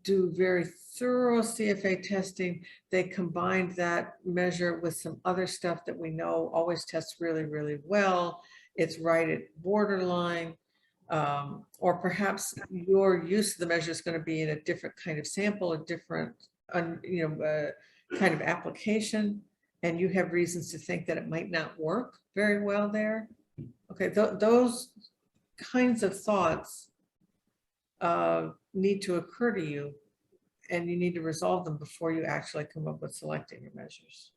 S4: do very thorough CFA testing. They combined that measure with some other stuff that we know always tests really, really well. It's right at borderline. Or perhaps your use of the measure is going to be in a different kind of sample, a different kind of application, and you have reasons to think that it might not work very well there. Okay, those kinds of thoughts need to occur to you, and you need to resolve them before you actually come up with selecting your measures.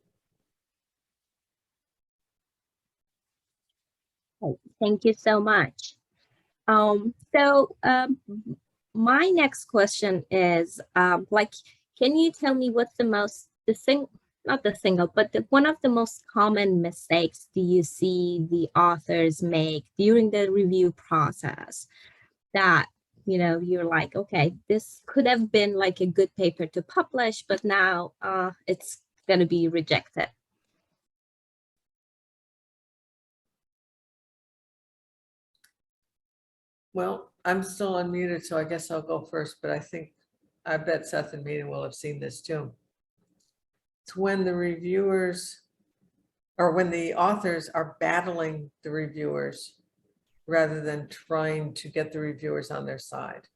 S1: Thank you so much. My next question is, can you tell me what's one of the most common mistakes do you see the authors make during the review process that, you're like, okay, this could have been like a good paper to publish, but now it's going to be rejected?
S4: Well, I'm still unmuted, so I guess I'll go first, but I bet Seth and Mina will have seen this too. It's when the reviewers or when the authors are battling the reviewers rather than trying to get the reviewers on their side.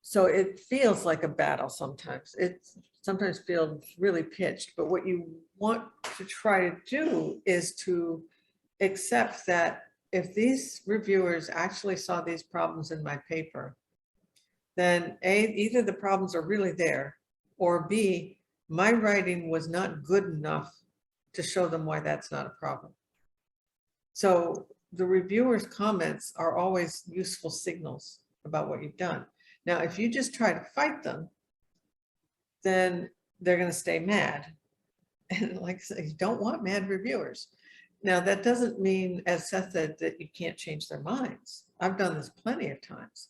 S4: So it feels like a battle sometimes. It sometimes feels really pitched, but what you want to try to do is to accept that if these reviewers actually saw these problems in my paper, then A, either the problems are really there, or B, my writing was not good enough to show them why that's not a problem. So the reviewers' comments are always useful signals about what you've done. Now, if you just try to fight them, then they're going to stay mad. And like I said, you don't want mad reviewers. Now, that doesn't mean, as Seth said, that you can't change their minds. I've done this plenty of times.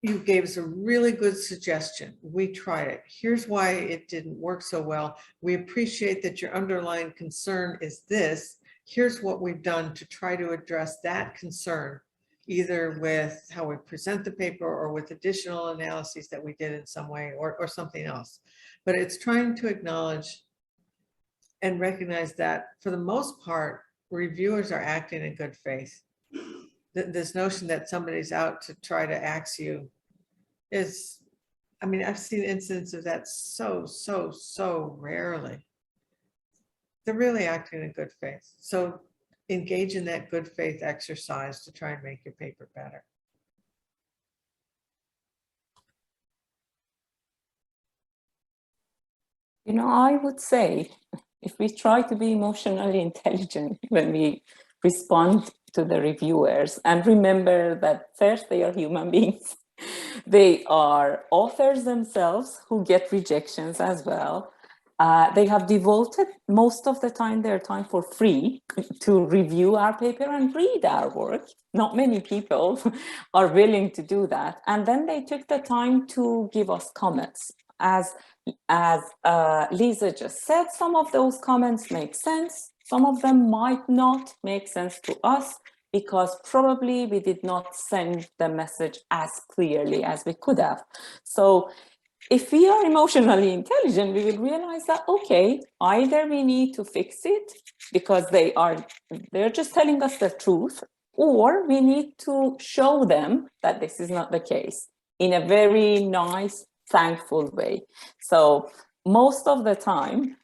S4: You gave us a really good suggestion. We tried it. Here's why it didn't work so well. We appreciate that your underlying concern is this. Here's what we've done to try to address that concern, either with how we present the paper or with additional analyses that we did in some way or something else. But it's trying to acknowledge and recognize that for the most part, reviewers are acting in good faith. This notion that somebody's out to try to axe you is, I mean, I've seen instances of that so rarely. They're really acting in good faith. So engage in that good faith exercise to try and make your paper better.
S2: I would say if we try to be emotionally intelligent when we respond to the reviewers, and remember that first, they are human beings. They are authors themselves who get rejections as well. They have devoted most of the time, their time for free to review our paper and read our work. Not many people are willing to do that. And then they took the time to give us comments. As Lisa just said, some of those comments make sense. Some of them might not make sense to us because probably we did not send the message as clearly as we could have. So if we are emotionally intelligent, we will realize that, okay, either we need to fix it because they're just telling us the truth, or we need to show them that this is not the case in a very nice, thankful way. So most of the time,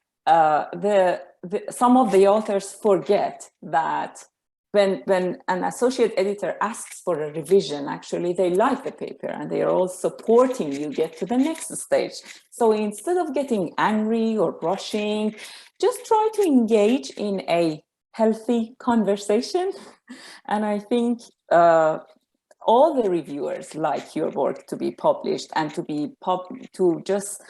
S2: some of the authors forget that when an associate editor asks for a revision, actually they like the paper and they are all supporting you get to the next stage. So instead of getting angry or rushing, just try to engage in a healthy conversation. And I think all the reviewers like your work to be published and to be published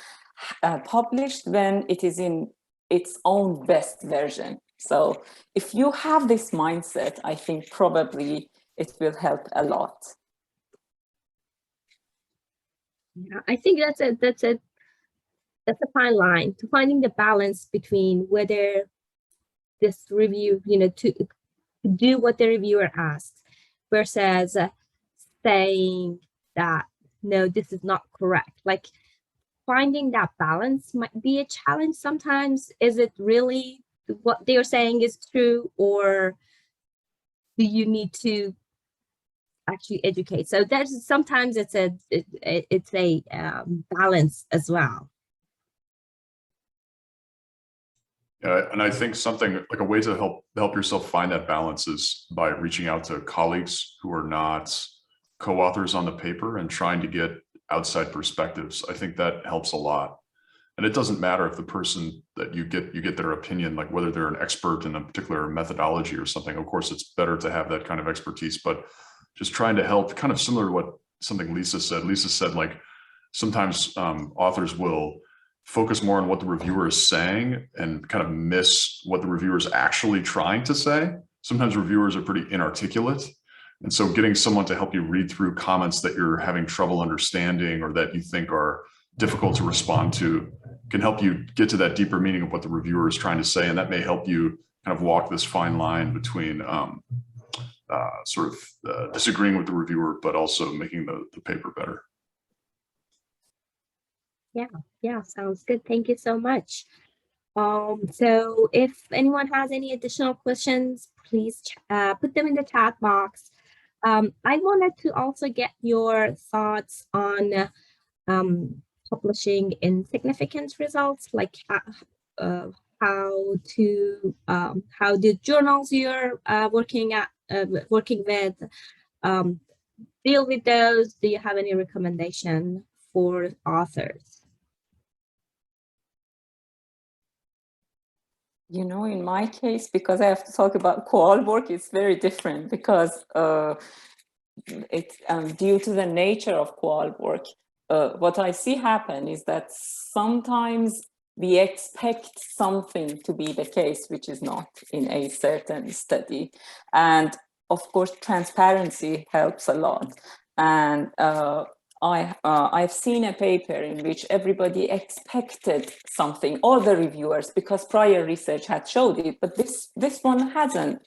S2: when it is in its own best version. So if you have this mindset, I think probably it will help a lot.
S1: Yeah, I think that's a fine line to finding the balance between whether this review, to do what the reviewer asks versus saying that, no, this is not correct. Like finding that balance might be a challenge sometimes. Is it really what they are saying is true, or do you need to actually educate? So that's sometimes it's a balance as well.
S3: Yeah, and I think something like a way to help yourself find that balance is by reaching out to colleagues who are not co-authors on the paper and trying to get outside perspectives. I think that helps a lot. And it doesn't matter if the person that you get their opinion, like whether they're an expert in a particular methodology or something. Of course, it's better to have that kind of expertise, but just trying to help, kind of similar to what something Lisa said. Lisa said, like, sometimes authors will focus more on what the reviewer is saying and kind of miss what the reviewer is actually trying to say. Sometimes reviewers are pretty inarticulate. And so getting someone to help you read through comments that you're having trouble understanding or that you think are difficult to respond to can help you get to that deeper meaning of what the reviewer is trying to say. And that may help you kind of walk this fine line between disagreeing with the reviewer, but also making the paper better.
S1: Yeah, sounds good. Thank you so much. So if anyone has any additional questions, please put them in the chat box. I wanted to also get your thoughts on publishing insignificant results, like how the journals you're working with deal with those. Do you have any recommendation for authors?
S2: In my case, because I have to talk about qual work, it's very different because it's due to the nature of qual work. What I see happen is that sometimes we expect something to be the case, which is not in a certain study. And of course, transparency helps a lot. And I've seen a paper in which everybody expected something, all the reviewers, because prior research had showed it, but this one hasn't.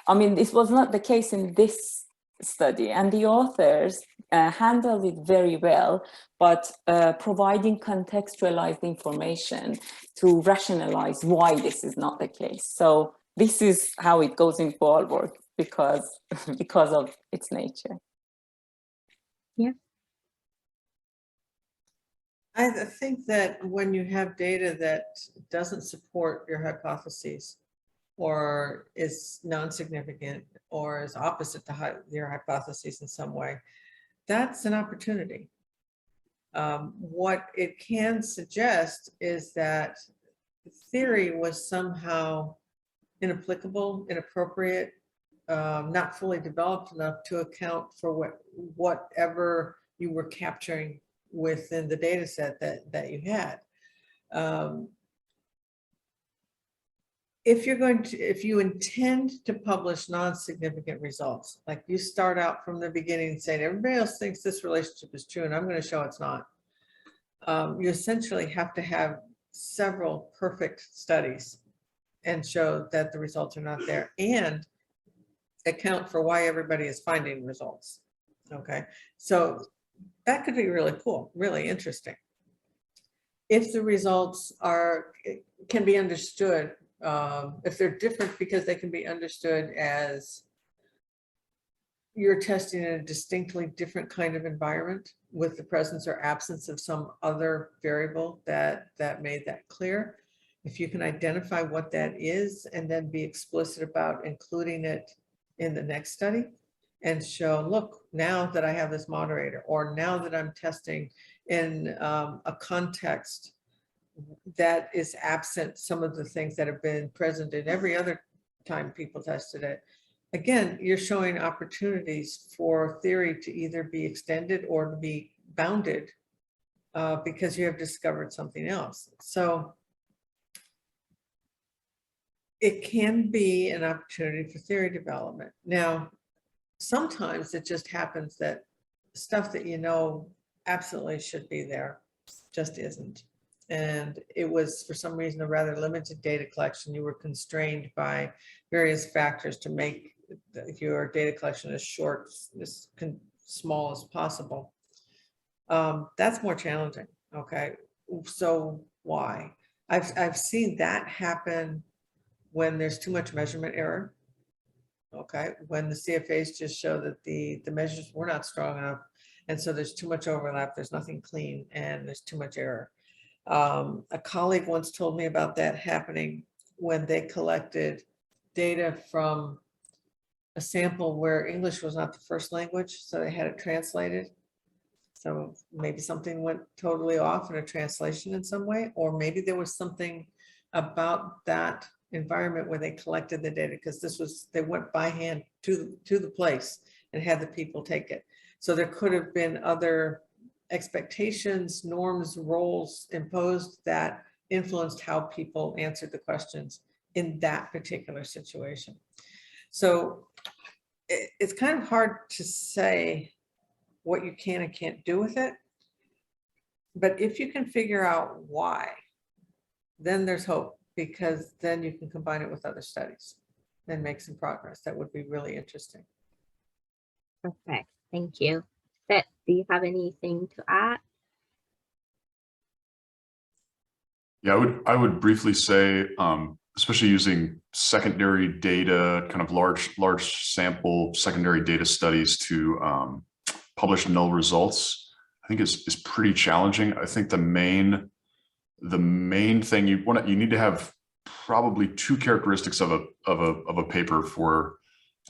S2: I mean, this was not the case in this study, and the authors handled it very well, but providing contextualized information to rationalize why this is not the case. So this is how it goes in qual work because of its nature.
S1: Yeah.
S4: I think that when you have data that doesn't support your hypotheses or is non-significant or is opposite to your hypotheses in some way, that's an opportunity. What it can suggest is that theory was somehow inapplicable, inappropriate, not fully developed enough to account for whatever you were capturing within the data set that you had. If you intend to publish non-significant results, like you start out from the beginning saying everybody else thinks this relationship is true and I'm going to show it's not, you essentially have to have several perfect studies and show that the results are not there and account for why everybody is finding results. Okay, so that could be really cool, really interesting. If the results can be understood, if they're different because they can be understood as you're testing in a distinctly different kind of environment with the presence or absence of some other variable that made that clear. If you can identify what that is and then be explicit about including it in the next study and show, look, now that I have this moderator, or now that I'm testing in a context that is absent some of the things that have been present in every other time people tested it. Again, you're showing opportunities for theory to either be extended or to be bounded because you have discovered something else. So it can be an opportunity for theory development. Now, sometimes it just happens that stuff that you know absolutely should be there just isn't. And it was, for some reason, a rather limited data collection. You were constrained by various factors to make your data collection as short, as small as possible. That's more challenging. Okay, so why? I've seen that happen when there's too much measurement error. Okay, when the CFAs just show that the measures were not strong enough, and so there's too much overlap, there's nothing clean, and there's too much error. A colleague once told me about that happening when they collected data from a sample where English was not the first language, so they had it translated. So maybe something went totally off in a translation in some way, or maybe there was something about that environment where they collected the data, because they went by hand to the place and had the people take it. So there could have been other expectations, norms, roles imposed that influenced how people answered the questions in that particular situation. So it's kind of hard to say what you can and can't do with it. But if you can figure out why, then there's hope, because then you can combine it with other studies and make some progress. That would be really interesting.
S1: Perfect. Thank you. Beth, do you have anything to add?
S3: Yeah, I would briefly say, especially using secondary data, kind of large sample secondary data studies to publish null results, I think is pretty challenging. I think the main thing you need to have probably two characteristics of a paper for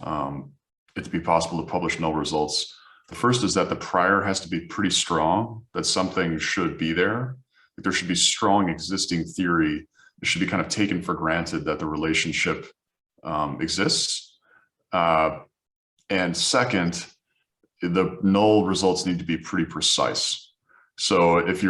S3: it to be possible to publish null results. The first is that the prior has to be pretty strong, that something should be there. There should be strong existing theory. It should be kind of taken for granted that the relationship exists. And second, the null results need to be pretty precise. So if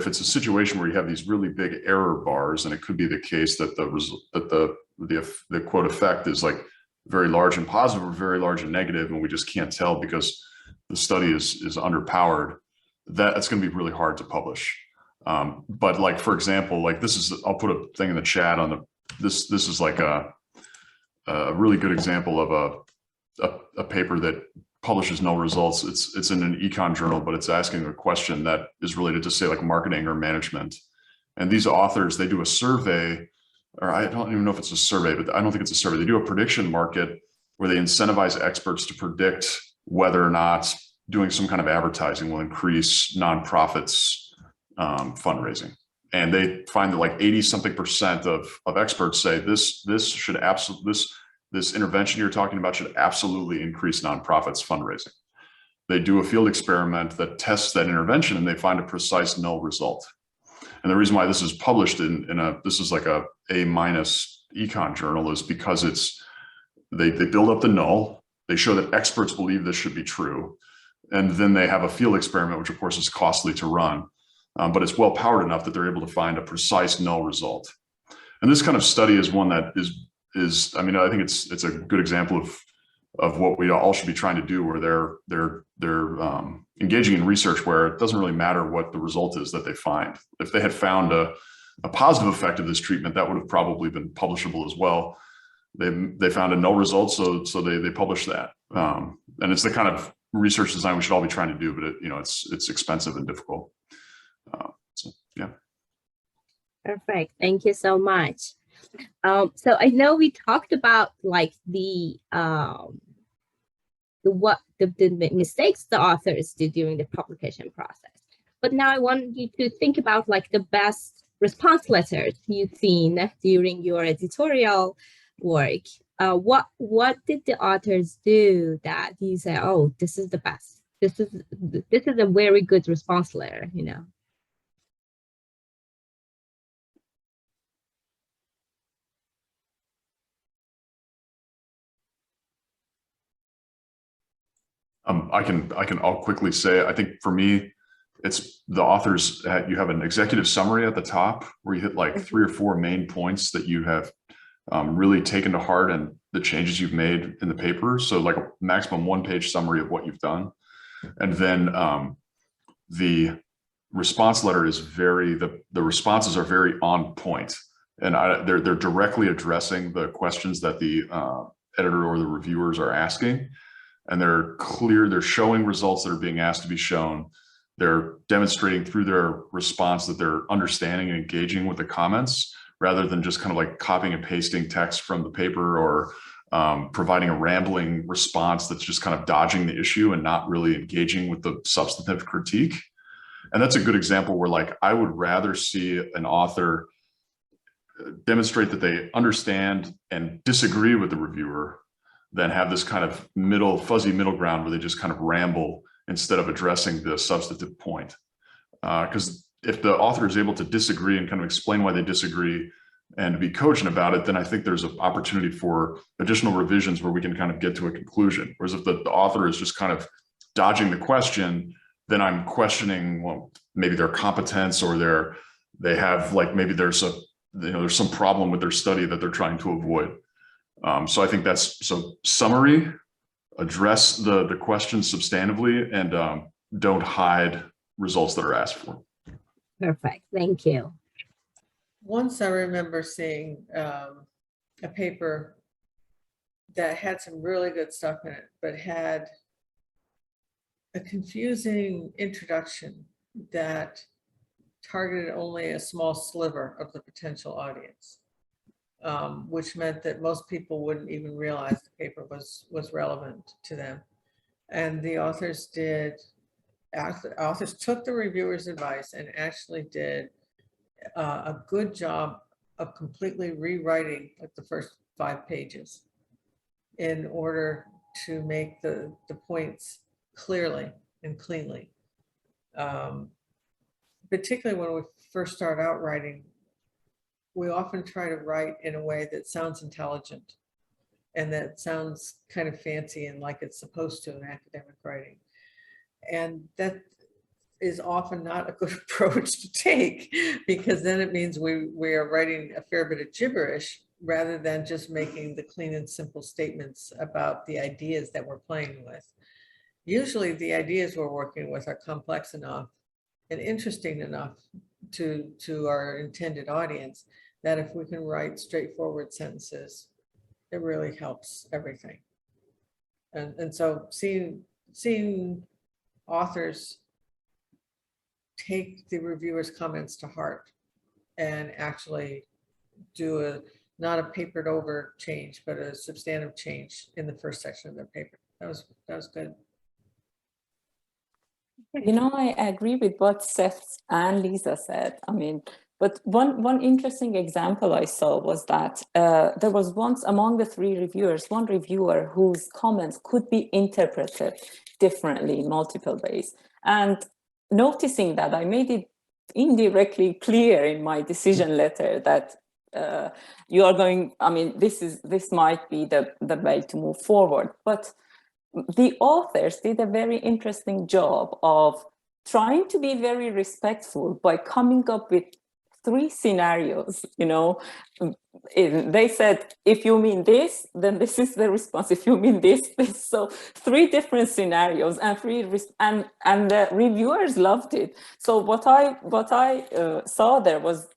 S3: it's a situation where you have these really big error bars, and it could be the case that the quote effect is like very large and positive or very large and negative, and we just can't tell because the study is underpowered, that's going to be really hard to publish. But like, for example, like I'll put a thing in the chat on this is like a really good example of a paper that publishes null results. It's in an econ journal, but it's asking a question that is related to, say, like marketing or management. And these authors, they do a survey, or I don't even know if it's a survey, but I don't think it's a survey. They do a prediction market where they incentivize experts to predict whether or not doing some kind of advertising will increase nonprofits' fundraising. And they find that like 80-something% of experts say this intervention you're talking about should absolutely increase nonprofits' fundraising. They do a field experiment that tests that intervention, and they find a precise null result. And the reason why this is published this is like a A- econ journal is because they build up the null, they show that experts believe this should be true, and then they have a field experiment, which of course is costly to run, but it's well powered enough that they're able to find a precise null result. And this kind of study is one that is I mean, I think it's a good example of what we all should be trying to do, where they're engaging in research where it doesn't really matter what the result is that they find. If they had found a positive effect of this treatment, that would have probably been publishable as well. They found a null result, so they published that. And it's the kind of research design we should all be trying to do, but it's expensive and difficult. So yeah.
S1: Perfect. Thank you so much. So I know we talked about like the mistakes the authors do during the publication process, but now I want you to think about like the best response letters you've seen during your editorial work. What did the authors do that you say, oh, this is the best? This is a very good response letter, you know?
S3: I'll quickly say, I think for me, it's the authors. You have an executive summary at the top where you hit like 3 or 4 main points that you have really taken to heart and the changes you've made in the paper. So like a maximum 1-page summary of what you've done. And then the response letter is the responses are very on point, and they're directly addressing the questions that the editor or the reviewers are asking. And they're clear, they're showing results that are being asked to be shown. They're demonstrating through their response that they're understanding and engaging with the comments, rather than just kind of like copying and pasting text from the paper, or providing a rambling response that's just kind of dodging the issue and not really engaging with the substantive critique. And that's a good example where like I would rather see an author demonstrate that they understand and disagree with the reviewer than have this kind of fuzzy middle ground where they just kind of ramble instead of addressing the substantive point. Because if the author is able to disagree and kind of explain why they disagree and be cogent about it, then I think there's an opportunity for additional revisions where we can kind of get to a conclusion. Whereas if the author is just kind of dodging the question, then I'm questioning, well, maybe their competence, or they have like, maybe there's some problem with their study that they're trying to avoid. So I think summary, address the question substantively, and don't hide results that are asked for.
S1: Perfect. Thank you.
S4: Once I remember seeing a paper that had some really good stuff in it, but had a confusing introduction that targeted only a small sliver of the potential audience, which meant that most people wouldn't even realize the paper was relevant to them. And the authors took the reviewer's advice and actually did a good job of completely rewriting like the first 5 pages in order to make the points clearly and cleanly. Particularly when we first start out writing, we often try to write in a way that sounds intelligent and that sounds kind of fancy and like it's supposed to in academic writing. And that is often not a good approach to take, because then it means we are writing a fair bit of gibberish rather than just making the clean and simple statements about the ideas that we're playing with. Usually the ideas we're working with are complex enough and interesting enough to our intended audience that if we can write straightforward sentences, it really helps everything. And so seeing authors take the reviewer's comments to heart and actually do not a papered over change, but a substantive change in the first section of their paper. That was good.
S2: You know, I agree with what Seth and Lisa said. I mean, but one interesting example I saw was that there was once among the 3 reviewers, one reviewer whose comments could be interpreted differently in multiple ways. And noticing that, I made it indirectly clear in my decision letter that you are going, I mean, this might be the way to move forward. But the authors did a very interesting job of trying to be very respectful by coming up with 3 scenarios, you know. They said, if you mean this, then this is the response. If you mean this. So 3 different scenarios and and the reviewers loved it. So what I saw there was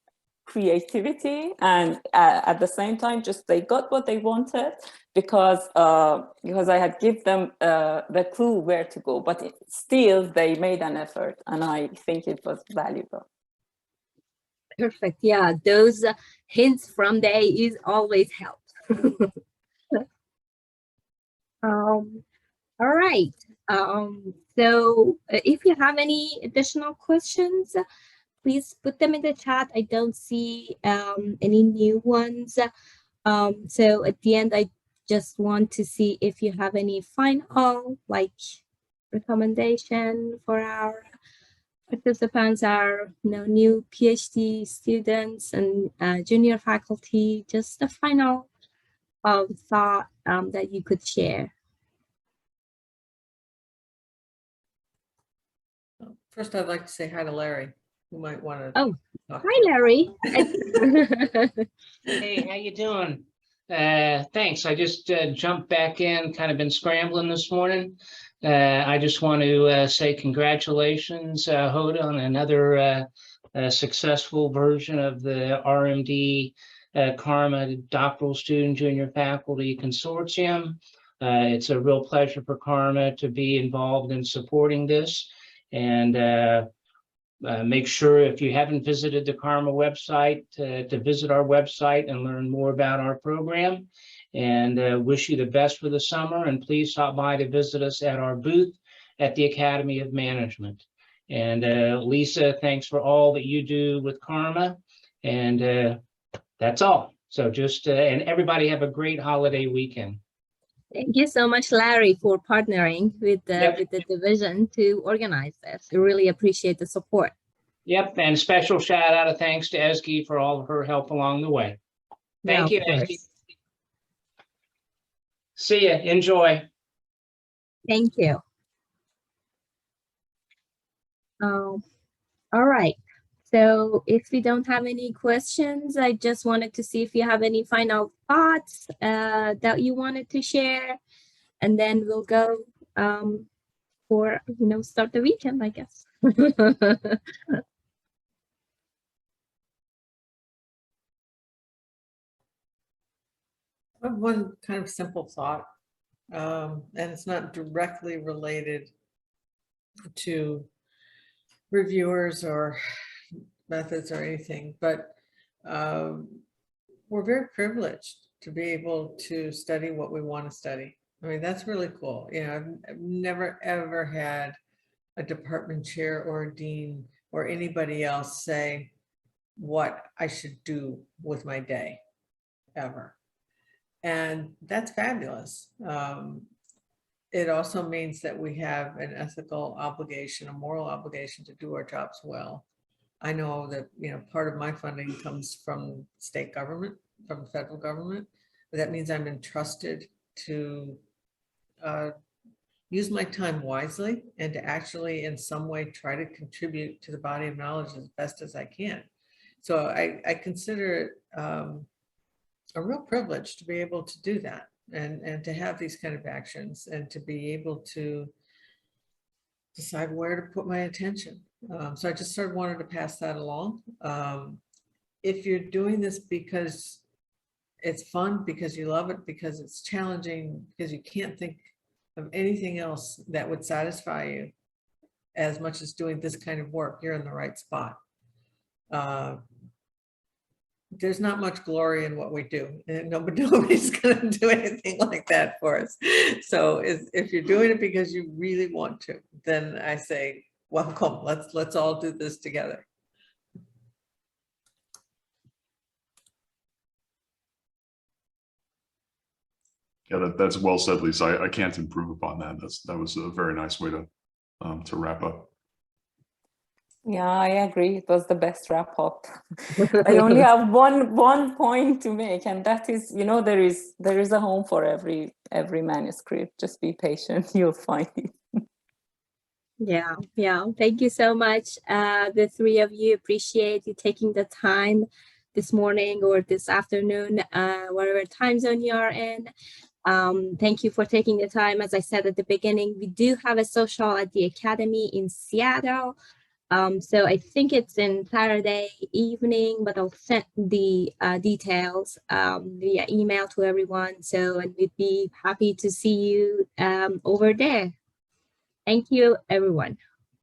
S2: creativity, and at the same time, just they got what they wanted because I had given them the clue where to go, but still they made an effort, and I think it was valuable.
S1: Perfect. Yeah, those hints from the AEs always help. All right. So if you have any additional questions, please put them in the chat. I don't see any new ones. So at the end, I just want to see if you have any final recommendation for our participants, our new PhD students and junior faculty. Just a final thought that you could share.
S4: First, I'd like to say hi to Larry, who might want to.
S1: Oh, hi, Larry.
S5: Hey, how you doing? Thanks. I just jumped back in, kind of been scrambling this morning. I just want to say congratulations, Hoda, on another successful version of the RMD Karma Doctoral Student Junior Faculty Consortium. It's a real pleasure for Karma to be involved in supporting this. And make sure, if you haven't visited the Karma website, to visit our website and learn more about our program. And wish you the best for the summer. And please stop by to visit us at our booth at the Academy of Management. And Lisa, thanks for all that you do with Karma. And that's all. So just, and everybody have a great holiday weekend.
S1: Thank you so much, Larry, for partnering with the division to organize this. We really appreciate the support.
S5: Yep, and special shout out of thanks to Ezgi for all of her help along the way. Thank you, Ezgi. See ya. Enjoy.
S1: Thank you. All right. So if we don't have any questions, I just wanted to see if you have any final thoughts that you wanted to share, and then we'll go for, start the weekend, I guess.
S4: I have one kind of simple thought, and it's not directly related to reviewers or methods or anything, but we're very privileged to be able to study what we want to study. I mean, that's really cool. I've never, ever had a department chair or a dean or anybody else say what I should do with my day, ever. And that's fabulous. It also means that we have an ethical obligation, a moral obligation to do our jobs well. I know that, part of my funding comes from state government, from the federal government. That means I'm entrusted to use my time wisely and to actually in some way try to contribute to the body of knowledge as best as I can. So I consider it a real privilege to be able to do that and to have these kind of actions and to be able to decide where to put my attention. So I just sort of wanted to pass that along. If you're doing this because it's fun, because you love it, because it's challenging, because you can't think of anything else that would satisfy you as much as doing this kind of work, you're in the right spot. There's not much glory in what we do, and nobody's going to do anything like that for us. So if you're doing it because you really want to, then I say, welcome. Let's all do this together.
S3: Yeah, that's well said, Lisa. I can't improve upon that. That was a very nice way to wrap up.
S2: Yeah, I agree. It was the best wrap up. I only have one point to make, and that is, you know, there is a home for every manuscript. Just be patient, you'll find it.
S1: Yeah. Thank you so much. The three of you, appreciate you taking the time this morning or this afternoon, whatever time zone you are in. Thank you for taking the time. As I said at the beginning, we do have a social at the Academy in Seattle. So I think it's in Saturday evening, but I'll send the details via email to everyone. So, and we'd be happy to see you over there. Thank you, everyone.